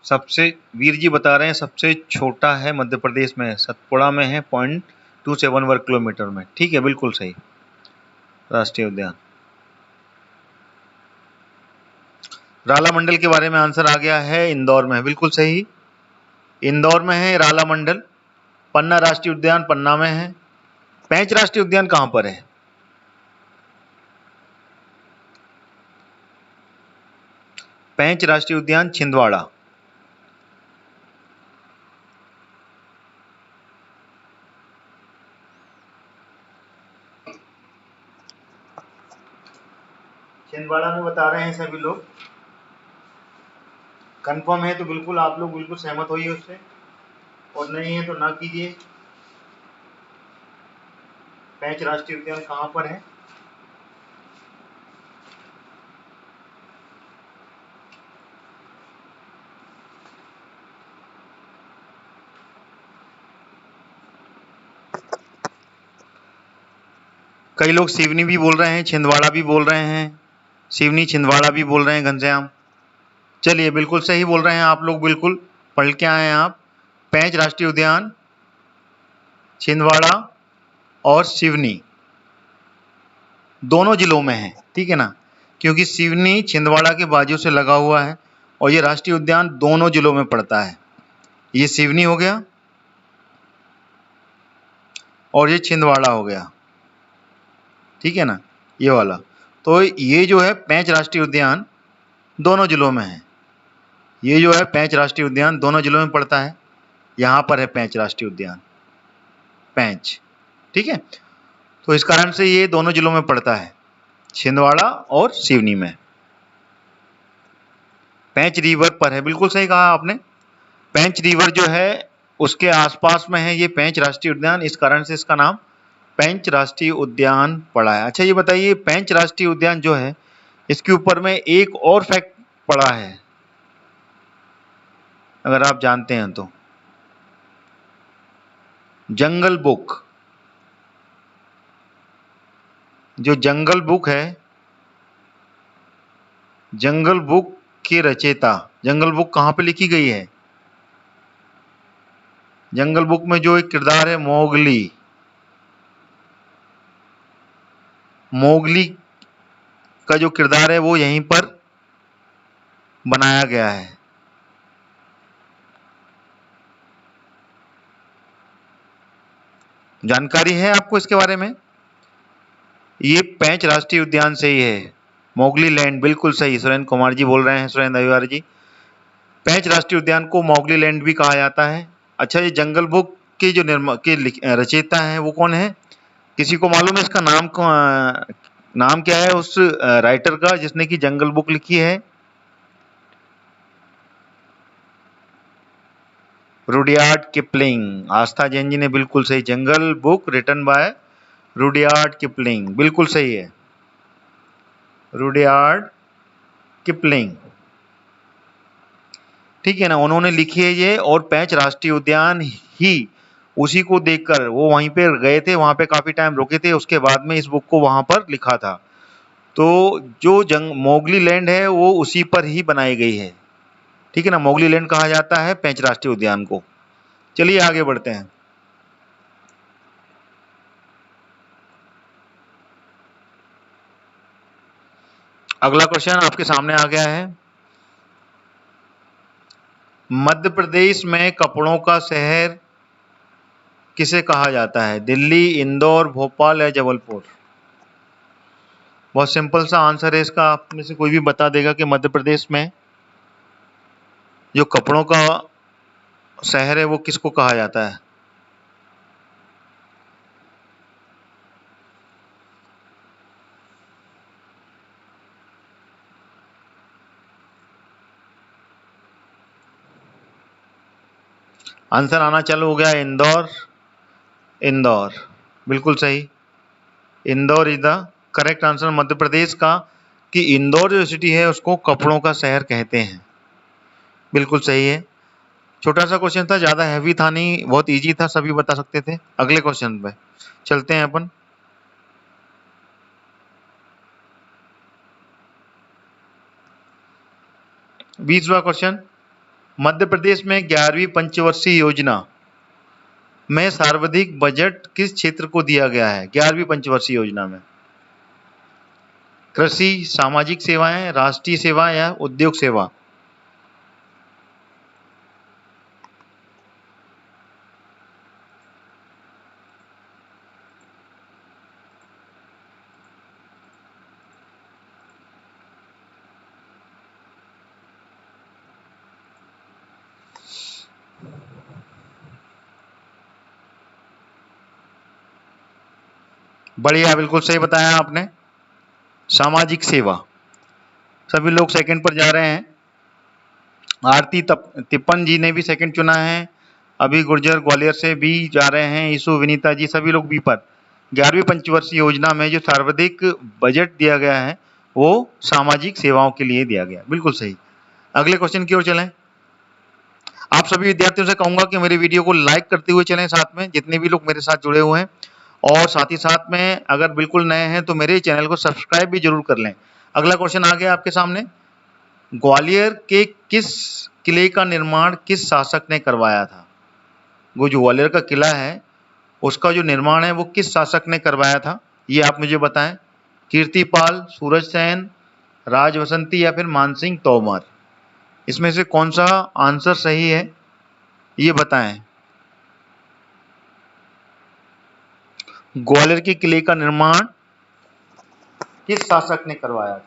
सबसे, वीर जी बता रहे हैं सबसे छोटा है मध्य प्रदेश में, सतपुड़ा में है, 0.27 वर्ग किलोमीटर में, ठीक है, बिल्कुल सही राष्ट्रीय उद्यान। रालामंडल के बारे में आंसर आ गया है, इंदौर में, बिल्कुल सही, इंदौर में है रालामंडल। पन्ना राष्ट्रीय उद्यान पन्ना में है। पेंच राष्ट्रीय उद्यान कहां पर है? पेंच राष्ट्रीय उद्यान छिंदवाड़ा। छिंदवाड़ा में बता रहे हैं सभी लोग। कंफर्म है तो बिल्कुल आप लोग बिल्कुल सहमत होइए उससे, और नहीं है तो ना कीजिए। पेंच राष्ट्रीय उद्यान कहां पर है? कई लोग सिवनी भी बोल रहे हैं, छिंदवाड़ा भी बोल रहे हैं, सिवनी छिंदवाड़ा भी बोल रहे हैं घनश्याम। चलिए बिल्कुल सही बोल रहे हैं आप लोग, बिल्कुल पढ़ के आए हैं आप। पेंच राष्ट्रीय उद्यान, छिंदवाड़ा और सिवनी दोनों जिलों में है, ठीक है ना, क्योंकि सिवनी छिंदवाड़ा के बाजू से लगा हुआ है और ये राष्ट्रीय उद्यान दोनों जिलों में पड़ता है। ये सिवनी हो गया और ये छिंदवाड़ा हो गया, ठीक है ना, ये वाला। तो ये जो है पेंच राष्ट्रीय उद्यान दोनों जिलों में है। ये जो है पेंच राष्ट्रीय उद्यान दोनों जिलों में पड़ता है। यहाँ पर है पेंच राष्ट्रीय उद्यान, पेंच, ठीक है। तो इस कारण से ये दोनों जिलों में पड़ता है, छिंदवाड़ा और सिवनी में। पेंच रिवर पर है, बिल्कुल सही कहा आपने। पेंच रिवर जो है उसके आसपास में है ये पेंच राष्ट्रीय उद्यान, इस कारण से इसका नाम पेंच राष्ट्रीय उद्यान पड़ा है। अच्छा, ये बताइए पेंच राष्ट्रीय उद्यान जो है इसके ऊपर में एक और फैक्ट पड़ा है, अगर आप जानते हैं तो। जंगल बुक, जो जंगल बुक है, जंगल बुक के रचयिता, जंगल बुक कहाँ पे लिखी गई है? जंगल बुक में जो एक किरदार है मोगली, मोगली का जो किरदार है वो यहीं पर बनाया गया है। जानकारी है आपको इसके बारे में? ये पेंच राष्ट्रीय उद्यान से ही है, मोगली लैंड, बिल्कुल सही। सुरेंद्र कुमार जी बोल रहे हैं, सुरेंद्र अभिवारी जी। पेंच राष्ट्रीय उद्यान को मोगली लैंड भी कहा जाता है। अच्छा, ये जंगल बुक के जो रचयिता हैं वो कौन है? किसी को मालूम है इसका नाम क्या है उस राइटर का जिसने की जंगल बुक लिखी है? Rudyard Kipling. आस्था जैन जी ने बिल्कुल सही, Jungle Book written by Rudyard Kipling, बिल्कुल सही है, रुडयार्ड किपलिंग, ठीक है ना, उन्होंने लिखी है ये। और पेंच राष्ट्रीय उद्यान ही उसी को देखकर वो वहीं पे गए थे, वहां पे काफी टाइम रुके थे, उसके बाद में इस बुक को वहां पर लिखा था। तो जो मोगली लैंड है वो उसी पर ही बनाई गई है, ठीक है ना, मोगली लैंड कहा जाता है पेंच राष्ट्रीय उद्यान को। चलिए आगे बढ़ते हैं। अगला क्वेश्चन आपके सामने आ गया है। मध्य प्रदेश में कपड़ों का शहर किसे कहा जाता है? दिल्ली, इंदौर, भोपाल या जबलपुर? बहुत सिंपल सा आंसर है इसका, आप में से कोई भी बता देगा कि मध्य प्रदेश में जो कपड़ों का शहर है वो किसको कहा जाता है? आंसर आना चालू हो गया, इंदौर। इंदौर, बिल्कुल सही, Indore is the correct answer Madhya Pradesh का, कि इंदौर जो सिटी है उसको कपड़ों का शहर कहते हैं, बिल्कुल सही है। छोटा सा क्वेश्चन था, ज्यादा हैवी था नहीं, बहुत इजी था, सभी बता सकते थे। अगले क्वेश्चन पे चलते हैं अपन। बीसवां क्वेश्चन, मध्य प्रदेश में 11वीं पंचवर्षीय योजना में सर्वाधिक बजट किस क्षेत्र को दिया गया है? 11वीं पंचवर्षीय योजना में कृषि, सामाजिक सेवाएं, राष्ट्रीय सेवा या उद्योग सेवा? बढ़िया, बिल्कुल सही बताया आपने, सामाजिक सेवा। सभी लोग सेकंड पर जा रहे हैं। आरती तिप्पन जी ने भी सेकंड चुना है, अभी गुर्जर ग्वालियर से भी जा रहे हैं, ईसु विनीता जी, सभी लोग बी पर। 11वीं पंचवर्षीय योजना में जो सर्वाधिक बजट दिया गया है वो सामाजिक सेवाओं के लिए दिया गया, बिल्कुल सही। अगले क्वेश्चन की ओर चलें। आप सभी विद्यार्थियों से कहूंगा कि मेरे वीडियो को लाइक करते हुए चलें, साथ में जितने भी लोग मेरे साथ जुड़े हुए हैं, और साथ ही साथ में अगर बिल्कुल नए हैं तो मेरे चैनल को सब्सक्राइब भी जरूर कर लें। अगला क्वेश्चन आ गया आपके सामने, ग्वालियर के किस किले का निर्माण किस शासक ने करवाया था? वो जो ग्वालियर का किला है उसका जो निर्माण है वो किस शासक ने करवाया था, ये आप मुझे बताएं। कीर्तिपाल, सूरजसेन, राजवसंती या फिर मानसिंह तोमर, इसमें से कौन सा आंसर सही है ये बताएं। ग्वालियर के किले का निर्माण किस शासक ने करवाया था?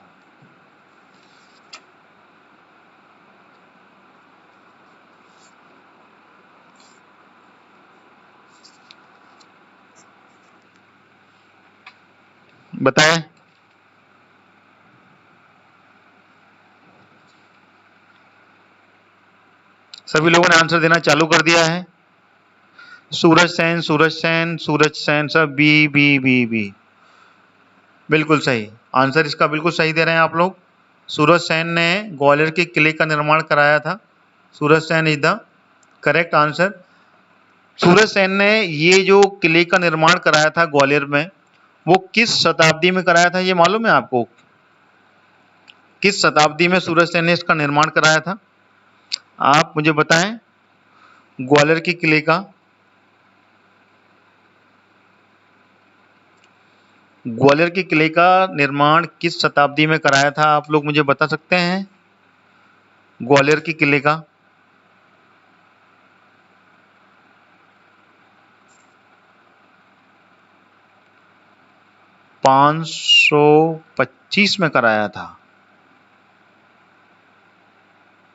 बताएं। सभी लोगों ने आंसर देना चालू कर दिया है। सूरजसेन, सूरजसेन, सूरजसेन, सब बी बी बी बी, बिल्कुल सही आंसर इसका, बिल्कुल सही दे रहे हैं आप लोग। सूरजसेन ने ग्वालियर के किले का निर्माण कराया था। सूरजसेन इज द करेक्ट आंसर। सूरजसेन ने ये जो किले का निर्माण कराया था ग्वालियर में, वो किस शताब्दी में कराया था, ये मालूम है आपको? किस शताब्दी में सूरजसेन ने इसका निर्माण कराया था? आप मुझे बताएं। ग्वालियर के किले का ग्वालियर के किले का निर्माण किस शताब्दी में कराया था, आप लोग मुझे बता सकते हैं? ग्वालियर के किले का 525 में कराया था।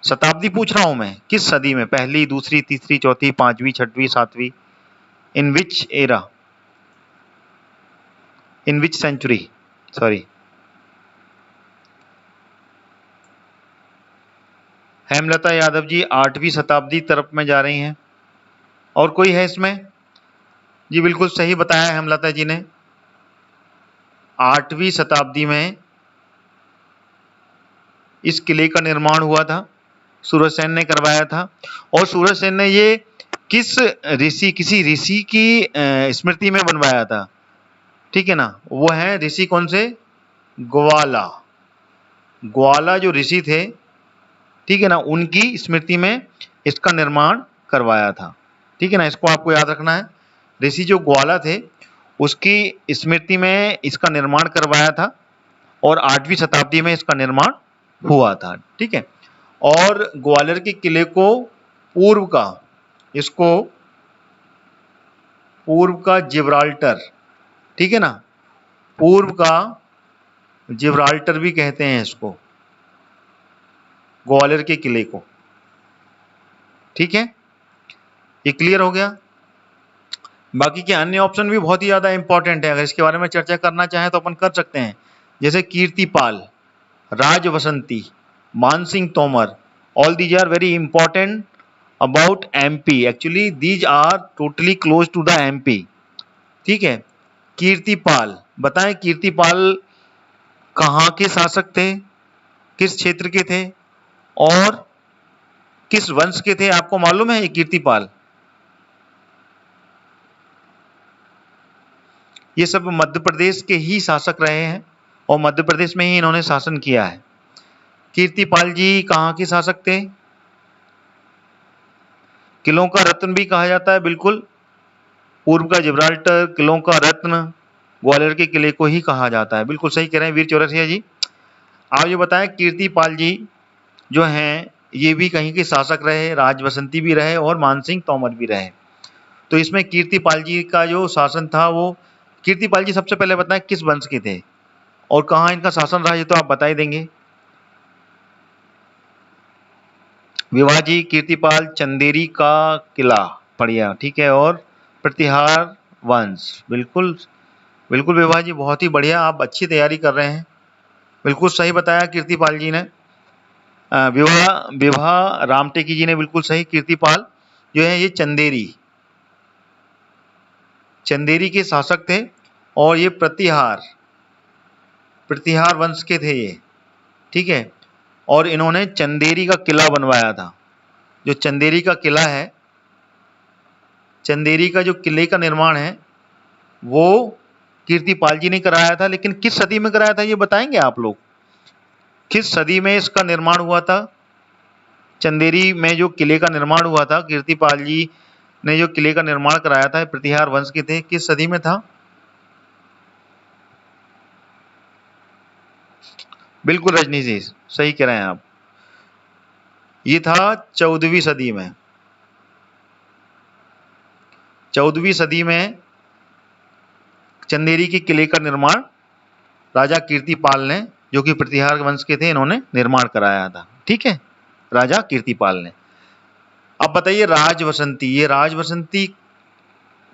शताब्दी पूछ रहा हूं मैं, किस सदी में? पहली, दूसरी, तीसरी, चौथी, पांचवी, छठवीं, सातवीं? In which era, in which century, sorry. Hemlata Yadav ji 8वीं शताब्दी तरफ में जा रही हैं। और कोई है इसमें? जी बिल्कुल सही बताया हेमलता जी ने, 8वीं शताब्दी में इस किले का निर्माण हुआ था, सूरजसेन ने करवाया था। और सूरजसेन ने ये किसी ऋषि की स्मृति में बनवाया था, ठीक है ना? वो है ऋषि कौन से? ग्वाला। ग्वाला जो ऋषि थे, ठीक है ना, उनकी स्मृति में इसका निर्माण करवाया था, ठीक है ना? इसको आपको याद रखना है। ऋषि जो ग्वाला थे उसकी स्मृति में इसका निर्माण करवाया था और 8वीं शताब्दी में इसका निर्माण हुआ था, ठीक है। और ग्वालियर के किले को पूर्व का जिब्राल्टर, ठीक है ना, पूर्व का जिब्राल्टर भी कहते हैं इसको, ग्वालियर के किले को, ठीक है। ये क्लियर हो गया? बाकी के अन्य ऑप्शन भी बहुत ही ज्यादा इंपॉर्टेंट है, अगर इसके बारे में चर्चा करना चाहें तो अपन कर सकते हैं। जैसे Kirtipal, राजवसंती, Mansingh Tomar, all these are very important about MP, actually these are totally close to the MP, ठीक है। कीर्तिपाल, बताएं कीर्तिपाल कहाँ के शासक थे, किस क्षेत्र के थे और किस वंश के थे, आपको मालूम है ये कीर्तिपाल? ये सब मध्य प्रदेश के ही शासक रहे हैं और मध्य प्रदेश में ही इन्होंने शासन किया है। कीर्तिपाल जी कहाँ के शासक थे? किलों का रत्न भी कहा जाता है, बिल्कुल, पूर्व का जिब्राल्टर, किलों का रत्न, ग्वालियर के किले को ही कहा जाता है, बिल्कुल सही कह रहे हैं वीर चौरसिया जी। आप ये बताएं कीर्तिपाल जी जो हैं ये भी कहीं के शासक रहे, राजवसंती भी रहे और मानसिंह तोमर भी रहे। तो इसमें कीर्तिपाल जी का जो शासन था वो, कीर्तिपाल जी सबसे पहले बताएं किस वंश के थे और कहाँ इनका शासन रहा, ये तो आप बता ही देंगे। विभाजी, कीर्तिपाल, चंदेरी का किला, बढ़िया, ठीक है। और प्रतिहार वंश, बिल्कुल बिल्कुल विभाजी, बहुत ही बढ़िया, आप अच्छी तैयारी कर रहे हैं, बिल्कुल सही बताया कीर्तिपाल जी ने। विभा रामटेकी जी ने बिल्कुल सही, कीर्तिपाल जो है ये चंदेरी के शासक थे और ये प्रतिहार वंश के थे ये, ठीक है। और इन्होंने चंदेरी का किला बनवाया था। जो चंदेरी का किला है, चंदेरी का जो किले का निर्माण है वो कीर्तिपाल जी ने कराया था, लेकिन किस सदी में कराया था ये बताएंगे आप लोग? किस सदी में इसका निर्माण हुआ था? चंदेरी में जो किले का निर्माण हुआ था, कीर्तिपाल जी ने जो किले का निर्माण कराया था प्रतिहार वंश के थे, किस सदी में था? बिल्कुल रजनीश जी, सही कह रहे हैं आप। ये था 14वीं सदी में। 14वीं सदी में चंदेरी के किले का निर्माण राजा कीर्तिपाल ने, जो कि प्रतिहार वंश के थे, इन्होंने निर्माण कराया था। ठीक है, राजा कीर्तिपाल ने। अब बताइए राजवसंती, ये राजवसंती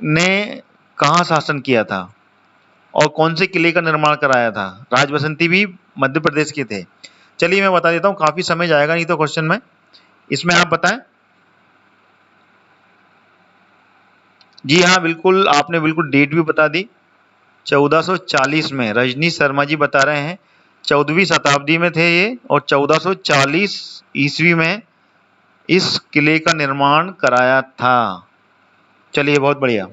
ने कहाँ शासन किया था और कौन से किले का निर्माण कराया था? राजवसंती भी मध्य प्रदेश के थे। चलिए मैं बता देता हूँ, काफी समय जाएगा नहीं तो क्वेश्चन में। इसमें आप बताएं। जी हाँ, बिल्कुल, आपने बिल्कुल डेट भी बता दी। 1440 में रजनीश शर्मा जी बता रहे हैं, 14वीं शताब्दी में थे ये, और 1440 ईस्वी में इस किले का निर्माण कराया था। चलिए बहुत बढ़िया।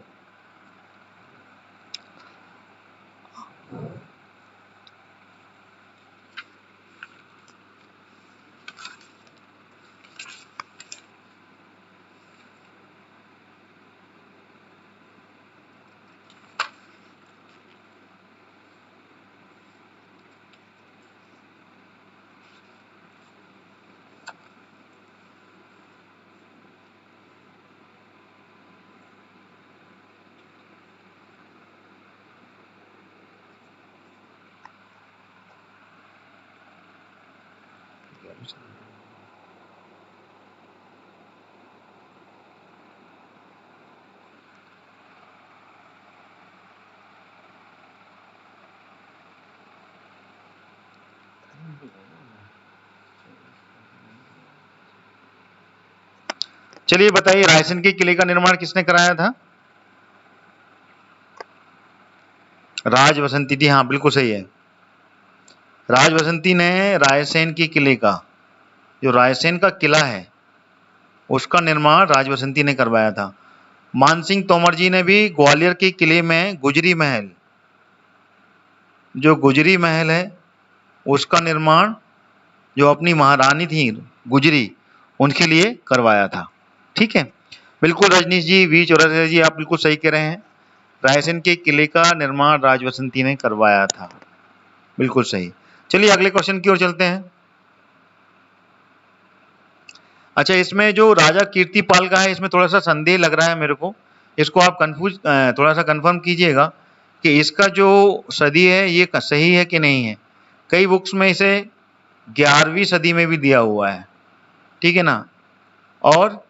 चलिए बताइए रायसेन के किले का निर्माण किसने कराया था? राजवसंती थी। हाँ बिल्कुल सही है, राजवसंती ने रायसेन के किले का, जो रायसेन का किला है, उसका निर्माण राजवसंती ने करवाया था। मानसिंह तोमर जी ने भी ग्वालियर के किले में गुजरी महल, जो गुजरी महल है, उसका निर्माण जो अपनी महारानी थी गुजरी, उनके लिए करवाया था। ठीक है, बिल्कुल रजनीश जी, वी चौरसिया जी, आप बिल्कुल सही कह रहे हैं। रायसेन के किले का निर्माण राजवसंती ने करवाया था, बिल्कुल सही। चलिए अगले क्वेश्चन की ओर चलते हैं। अच्छा, इसमें जो राजा कीर्तिपाल का है, इसमें थोड़ा सा संदेह लग रहा है मेरे को, इसको आप थोड़ा सा कंफर्म कीजिएगा कि इसका जो सदी है ये सही है कि नहीं है। कई बुक्स में इसे 11वीं सदी में भी दिया हुआ है, ठीक है ना, और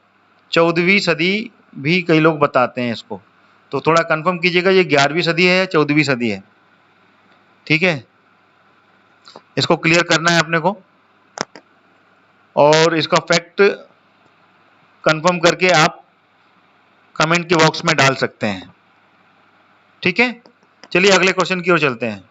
14वीं सदी भी कई लोग बताते हैं इसको, तो थोड़ा कंफर्म कीजिएगा ये 11वीं सदी है या 14वीं सदी है। ठीक है, इसको क्लियर करना है अपने को, और इसका फैक्ट कंफर्म करके आप कमेंट के बॉक्स में डाल सकते हैं। ठीक है, चलिए अगले क्वेश्चन की ओर चलते हैं।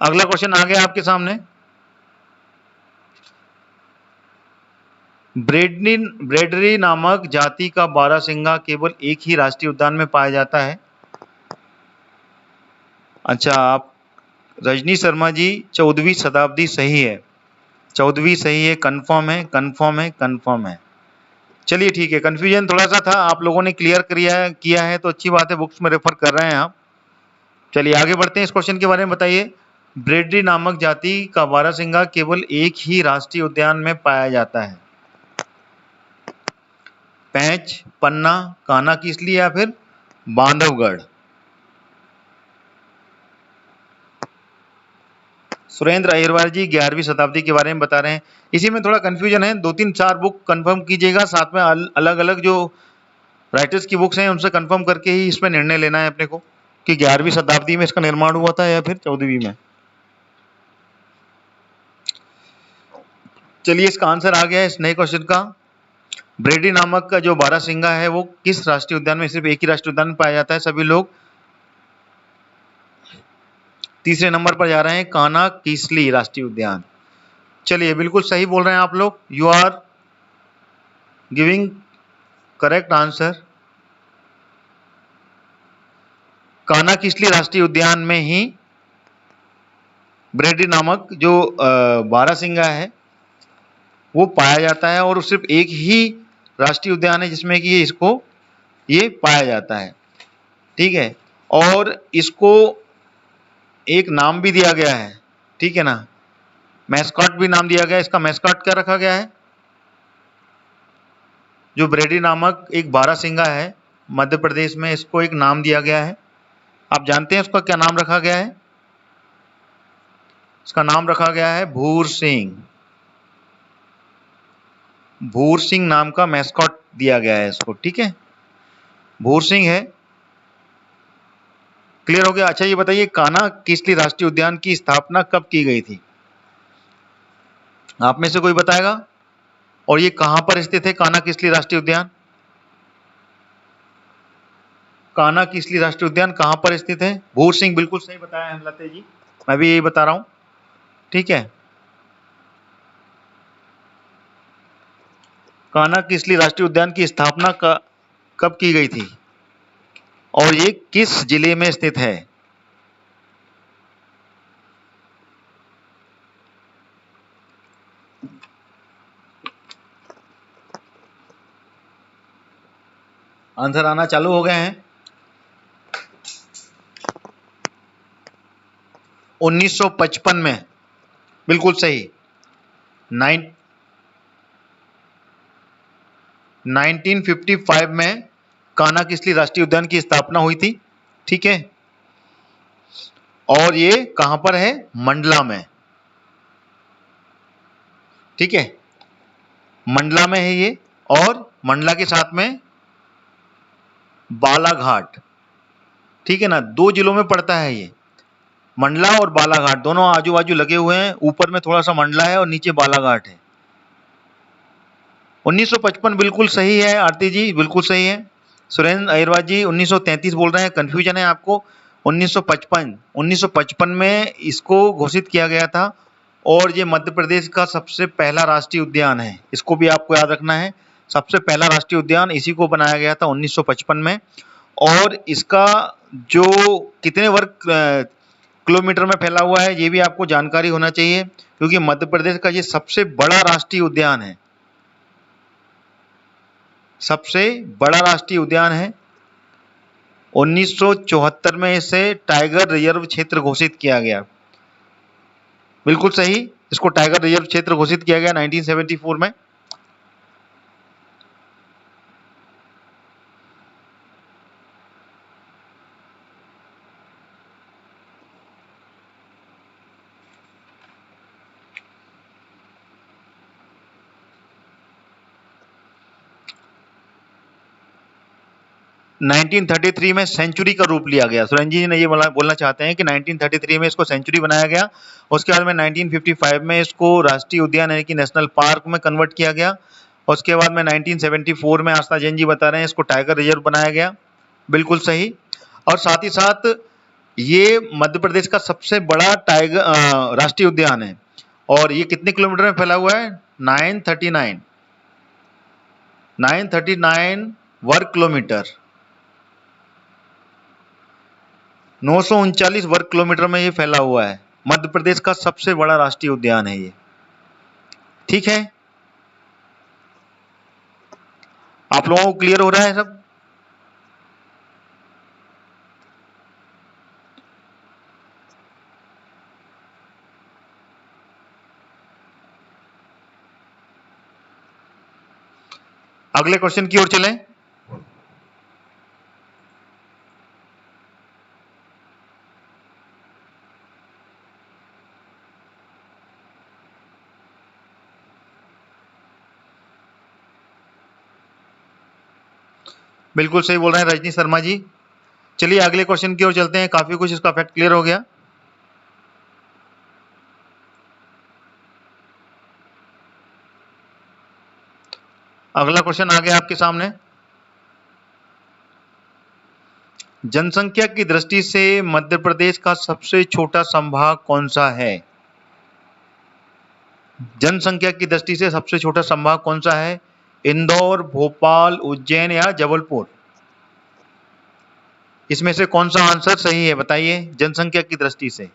अगला क्वेश्चन आ गया आपके सामने। ब्रेडरी नामक जाति का बारहसिंगा केवल एक ही राष्ट्रीय उद्यान में पाया जाता है। अच्छा, आप रजनी शर्मा जी, 14वीं शताब्दी सही है, 14वीं सही है, कंफर्म है, कंफर्म है, कंफर्म है। चलिए ठीक है, कंफ्यूजन थोड़ा सा था, आप लोगों ने क्लियर किया है तो अच्छी बात है, बुक्स में रेफर कर रहे हैं आप। चलिए आगे बढ़ते हैं, इस क्वेश्चन के बारे में बताइए। ब्रेडरी नामक जाति का बारहसिंगा केवल एक ही राष्ट्रीय उद्यान में पाया जाता है। पैंच, पन्ना, कान्हा किसली या फिर बांधवगढ़? सुरेंद्र अहिरवार जी 11वीं शताब्दी के बारे में बता रहे हैं। इसी में थोड़ा कंफ्यूजन है, 2-3-4 बुक कंफर्म कीजिएगा, साथ में अलग अलग जो राइटर्स की बुक्स हैं उनसे कंफर्म करके ही इसमें निर्णय लेना है अपने को कि 11वीं शताब्दी में इसका निर्माण हुआ था या फिर 14वीं में। चलिए इसका आंसर आ गया है इस नए क्वेश्चन का। ब्रेडी नामक का जो बारहसिंगा है वो किस राष्ट्रीय उद्यान में, सिर्फ एक ही राष्ट्रीय उद्यान में पाया जाता है, सभी लोग तीसरे नंबर पर जा रहे हैं कान्हा किसली राष्ट्रीय उद्यान। चलिए बिल्कुल सही बोल रहे हैं आप लोग, you are giving correct answer. Kanha Kisli राष्ट्रीय उद्यान में ही ब्रेडी नामक जो बारहसिंगा है वो पाया जाता है, और सिर्फ एक ही राष्ट्रीय उद्यान है जिसमें कि ये पाया जाता है। ठीक है, और इसको एक नाम भी दिया गया है, ठीक है ना, मैस्कॉट भी नाम दिया गया है। इसका मैस्कॉट क्या रखा गया है? जो ब्रेडी नामक एक बारहसिंगा है मध्य प्रदेश में, इसको एक नाम दिया गया है। आप जानते हैं उसका क्या नाम रखा गया है? इसका नाम रखा गया है भूर सिंह। भूर सिंह नाम का मैस्कॉट दिया गया है इसको, ठीक है, भूर सिंह है। क्लियर हो गया? अच्छा ये बताइए कान्हा किसली राष्ट्रीय उद्यान की स्थापना कब की गई थी? आप में से कोई बताएगा? और ये कहां पर स्थित है कान्हा किसली राष्ट्रीय उद्यान? कान्हा किसली राष्ट्रीय उद्यान कहां पर स्थित है? भूर सिंह बिल्कुल सही बताया है लते जी, मैं भी यही बता रहा हूं, ठीक है। कान्हा किसली राष्ट्रीय उद्यान की स्थापना कब की गई थी और ये किस जिले में स्थित है? आंसर आना चालू हो गए हैं। 1955 में, बिल्कुल सही। 1955 में कान्हा किसली राष्ट्रीय उद्यान की स्थापना हुई थी, ठीक है, और ये कहां पर है? मंडला में, ठीक है, मंडला में है ये, और मंडला के साथ में बालाघाट, ठीक है ना, 2 जिलों में पड़ता है ये, मंडला और बालाघाट दोनों आजू बाजू लगे हुए हैं। ऊपर में थोड़ा सा मंडला है और नीचे बालाघाट है। 1955 बिल्कुल सही है आरती जी, बिल्कुल सही है। सुरेंद्र अहिरवार जी 1933 बोल रहे हैं, कंफ्यूजन है आपको। 1955 में इसको घोषित किया गया था, और ये मध्य प्रदेश का सबसे पहला राष्ट्रीय उद्यान है, इसको भी आपको याद रखना है। सबसे पहला राष्ट्रीय उद्यान इसी को बनाया गया था 1955 में, और इसका जो कितने वर्ग किलोमीटर में फैला हुआ है ये भी आपको जानकारी होना चाहिए, क्योंकि मध्य प्रदेश का ये सबसे बड़ा राष्ट्रीय उद्यान है, सबसे बड़ा राष्ट्रीय उद्यान है। 1974 में इसे टाइगर रिजर्व क्षेत्र घोषित किया गया, बिल्कुल सही, इसको टाइगर रिजर्व क्षेत्र घोषित किया गया 1974 में। नाइनटीन 1933 में सेंचुरी का रूप लिया गया। सुरेंद्र जी ने ये बोलना चाहते हैं कि 1933 में इसको सेंचुरी बनाया गया, उसके बाद में 1955 में इसको राष्ट्रीय उद्यान यानी कि नेशनल पार्क में कन्वर्ट किया गया, उसके बाद में 1974 में आस्था जैन जी बता रहे हैं इसको टाइगर रिजर्व बनाया गया, बिल्कुल सही। और साथ ही साथ ये मध्य प्रदेश का सबसे बड़ा टाइगर राष्ट्रीय उद्यान है, और ये कितने किलोमीटर में फैला हुआ है? 939 वर्ग किलोमीटर, 939 वर्ग किलोमीटर में ये फैला हुआ है। मध्य प्रदेश का सबसे बड़ा राष्ट्रीय उद्यान है ये, ठीक है। आप लोगों को क्लियर हो रहा है सब? अगले क्वेश्चन की ओर चलें। बिल्कुल सही बोल रहे हैं रजनी शर्मा जी। चलिए अगले क्वेश्चन की ओर चलते हैं, काफी कुछ इसका फैक्ट क्लियर हो गया। अगला क्वेश्चन आ गया आपके सामने। जनसंख्या की दृष्टि से मध्य प्रदेश का सबसे छोटा संभाग कौन सा है? जनसंख्या की दृष्टि से सबसे छोटा संभाग कौन सा है? इंदौर, भोपाल, उज्जैन या जबलपुर? इसमें से कौन सा आंसर सही है बताइए जनसंख्या की दृष्टि से?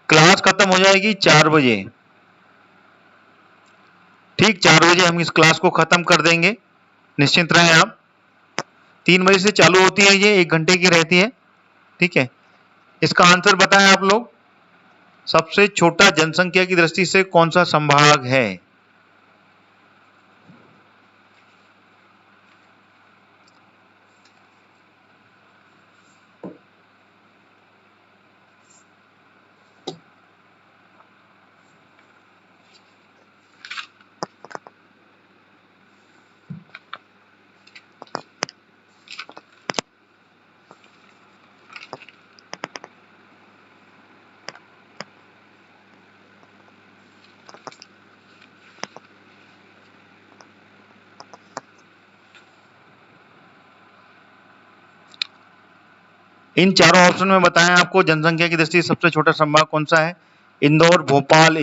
क्लास खत्म हो जाएगी 4 बजे। ठीक 4 बजे हम इस क्लास को खत्म कर देंगे, निश्चिंत रहें आप। 3 बजे से चालू होती है, ये 1 घंटे की रहती है। ठीक है, इसका आंसर बताएं आप लोग, सबसे छोटा जनसंख्या की दृष्टि से कौन सा संभाग है? इन चारों ऑप्शन में बताएं आपको जनसंख्या की दृष्टि से सबसे छोटा संभाग कौन सा है? इंदौर, भोपाल,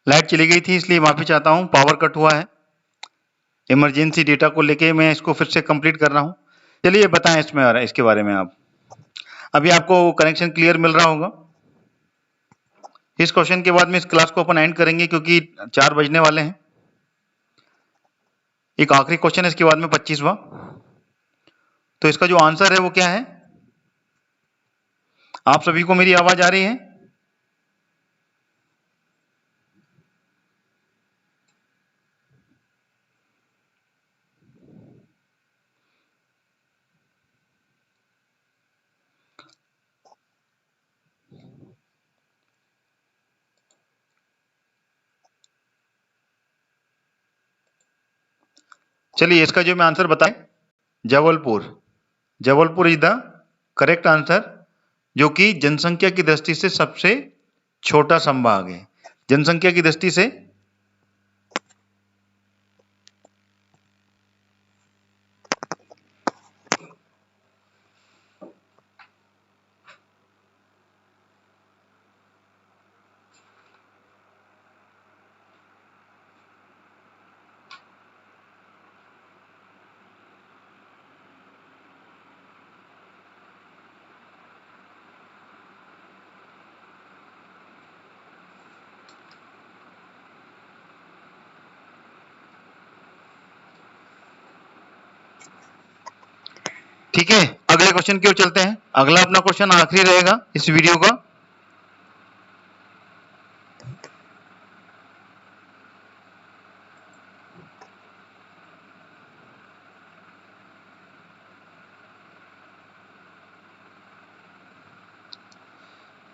लाइट चली गई थी इसलिए माफी चाहता हूं, पावर कट हुआ है। इमरजेंसी डेटा को लेके मैं इसको फिर से कंप्लीट कर रहा हूं। चलिए बताएं इसमें इसके बारे में आप। अभी आपको कनेक्शन क्लियर मिल रहा होगा। इस क्वेश्चन के बाद में इस क्लास को अपन एंड करेंगे क्योंकि 4 बजने वाले हैं। एक आखिरी क्वेश्चन है इसके बाद में 25वां। तो इसका जो आंसर है वो क्या है? आप सभी को मेरी आवाज आ रही है? चलिए इसका जो मैं आंसर बताएं, Jabalpur. Jabalpur is the correct answer, जो कि जनसंख्या की दृष्टि से सबसे छोटा संभाग है। जनसंख्या की दृष्टि से ठीक है। अगले क्वेश्चन की ओर चलते हैं। अगला अपना क्वेश्चन आखिरी रहेगा इस वीडियो का।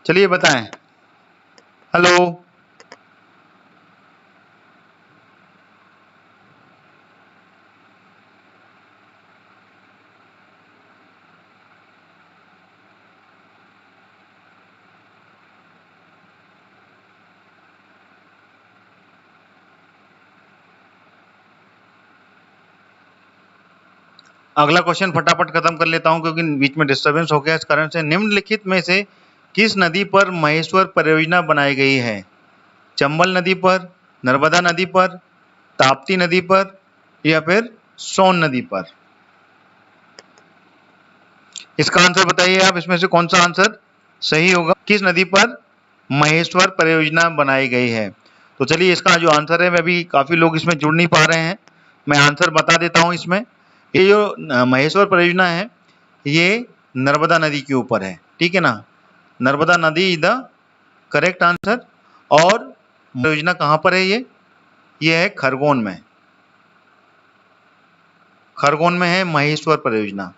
चलिए बताएं। हेलो, अगला क्वेश्चन फटाफट खत्म कर लेता हूं क्योंकि बीच में डिस्टरबेंस हो गया। इस कारण से निम्नलिखित में से किस नदी पर महेश्वर परियोजना बनाई गई है? चंबल नदी पर, नर्मदा नदी पर, ताप्ती नदी पर या फिर सोन नदी पर? इसका आंसर बताइए आप, इसमें से कौन सा आंसर सही होगा? किस नदी पर महेश्वर परियोजना बनाई गई है? तो चलिए इसका जो आंसर है, मैं अभी काफी लोग इसमें जुड़ नहीं पा रहे हैं, मैं आंसर बता देता हूं। इसमें ये जो महेश्वर परियोजना है ये नर्मदा नदी के ऊपर है। ठीक है ना, नर्मदा नदी इज द करेक्ट आंसर। और परियोजना कहाँ पर है? ये है खरगोन में। खरगोन में है महेश्वर परियोजना,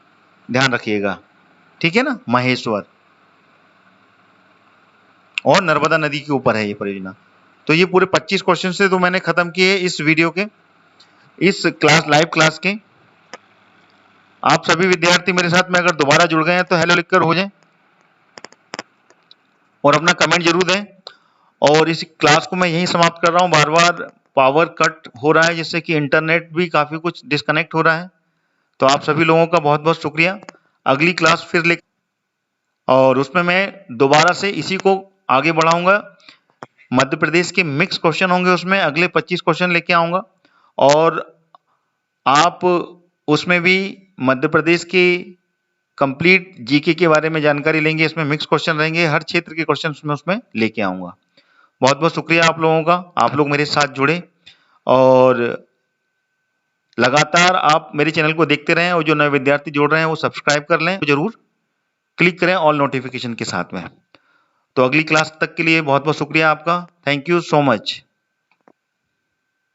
ध्यान रखिएगा, ठीक है ना, महेश्वर, और नर्मदा नदी के ऊपर है ये परियोजना। तो ये पूरे 25 क्वेश्चन से तो मैंने खत्म किए इस वीडियो के, इस क्लास, लाइव क्लास के। आप सभी विद्यार्थी मेरे साथ में अगर दोबारा जुड़ गए हैं तो हेलो लिखकर हो जाएं और अपना कमेंट जरूर दें। और इस क्लास को मैं यहीं समाप्त कर रहा हूं। बार बार पावर कट हो रहा है जिससे कि इंटरनेट भी काफी कुछ डिस्कनेक्ट हो रहा है। तो आप सभी लोगों का बहुत बहुत शुक्रिया। अगली क्लास फिर ले, और उसमें मैं दोबारा से इसी को आगे बढ़ाऊंगा। मध्य प्रदेश के मिक्स क्वेश्चन होंगे, उसमें अगले 25 क्वेश्चन लेके आऊंगा, और आप उसमें भी मध्य प्रदेश के कंप्लीट जीके के बारे में जानकारी लेंगे। इसमें मिक्स क्वेश्चन रहेंगे, हर क्षेत्र के क्वेश्चन मैं उसमें लेके आऊंगा। बहुत बहुत शुक्रिया आप लोगों का, आप लोग मेरे साथ जुड़े और लगातार आप मेरे चैनल को देखते रहें, और जो नए विद्यार्थी जुड़ रहे हैं वो सब्सक्राइब कर लें, जरूर क्लिक करें ऑल नोटिफिकेशन के साथ में। तो अगली क्लास तक के लिए बहुत बहुत शुक्रिया आपका। Thank you so much.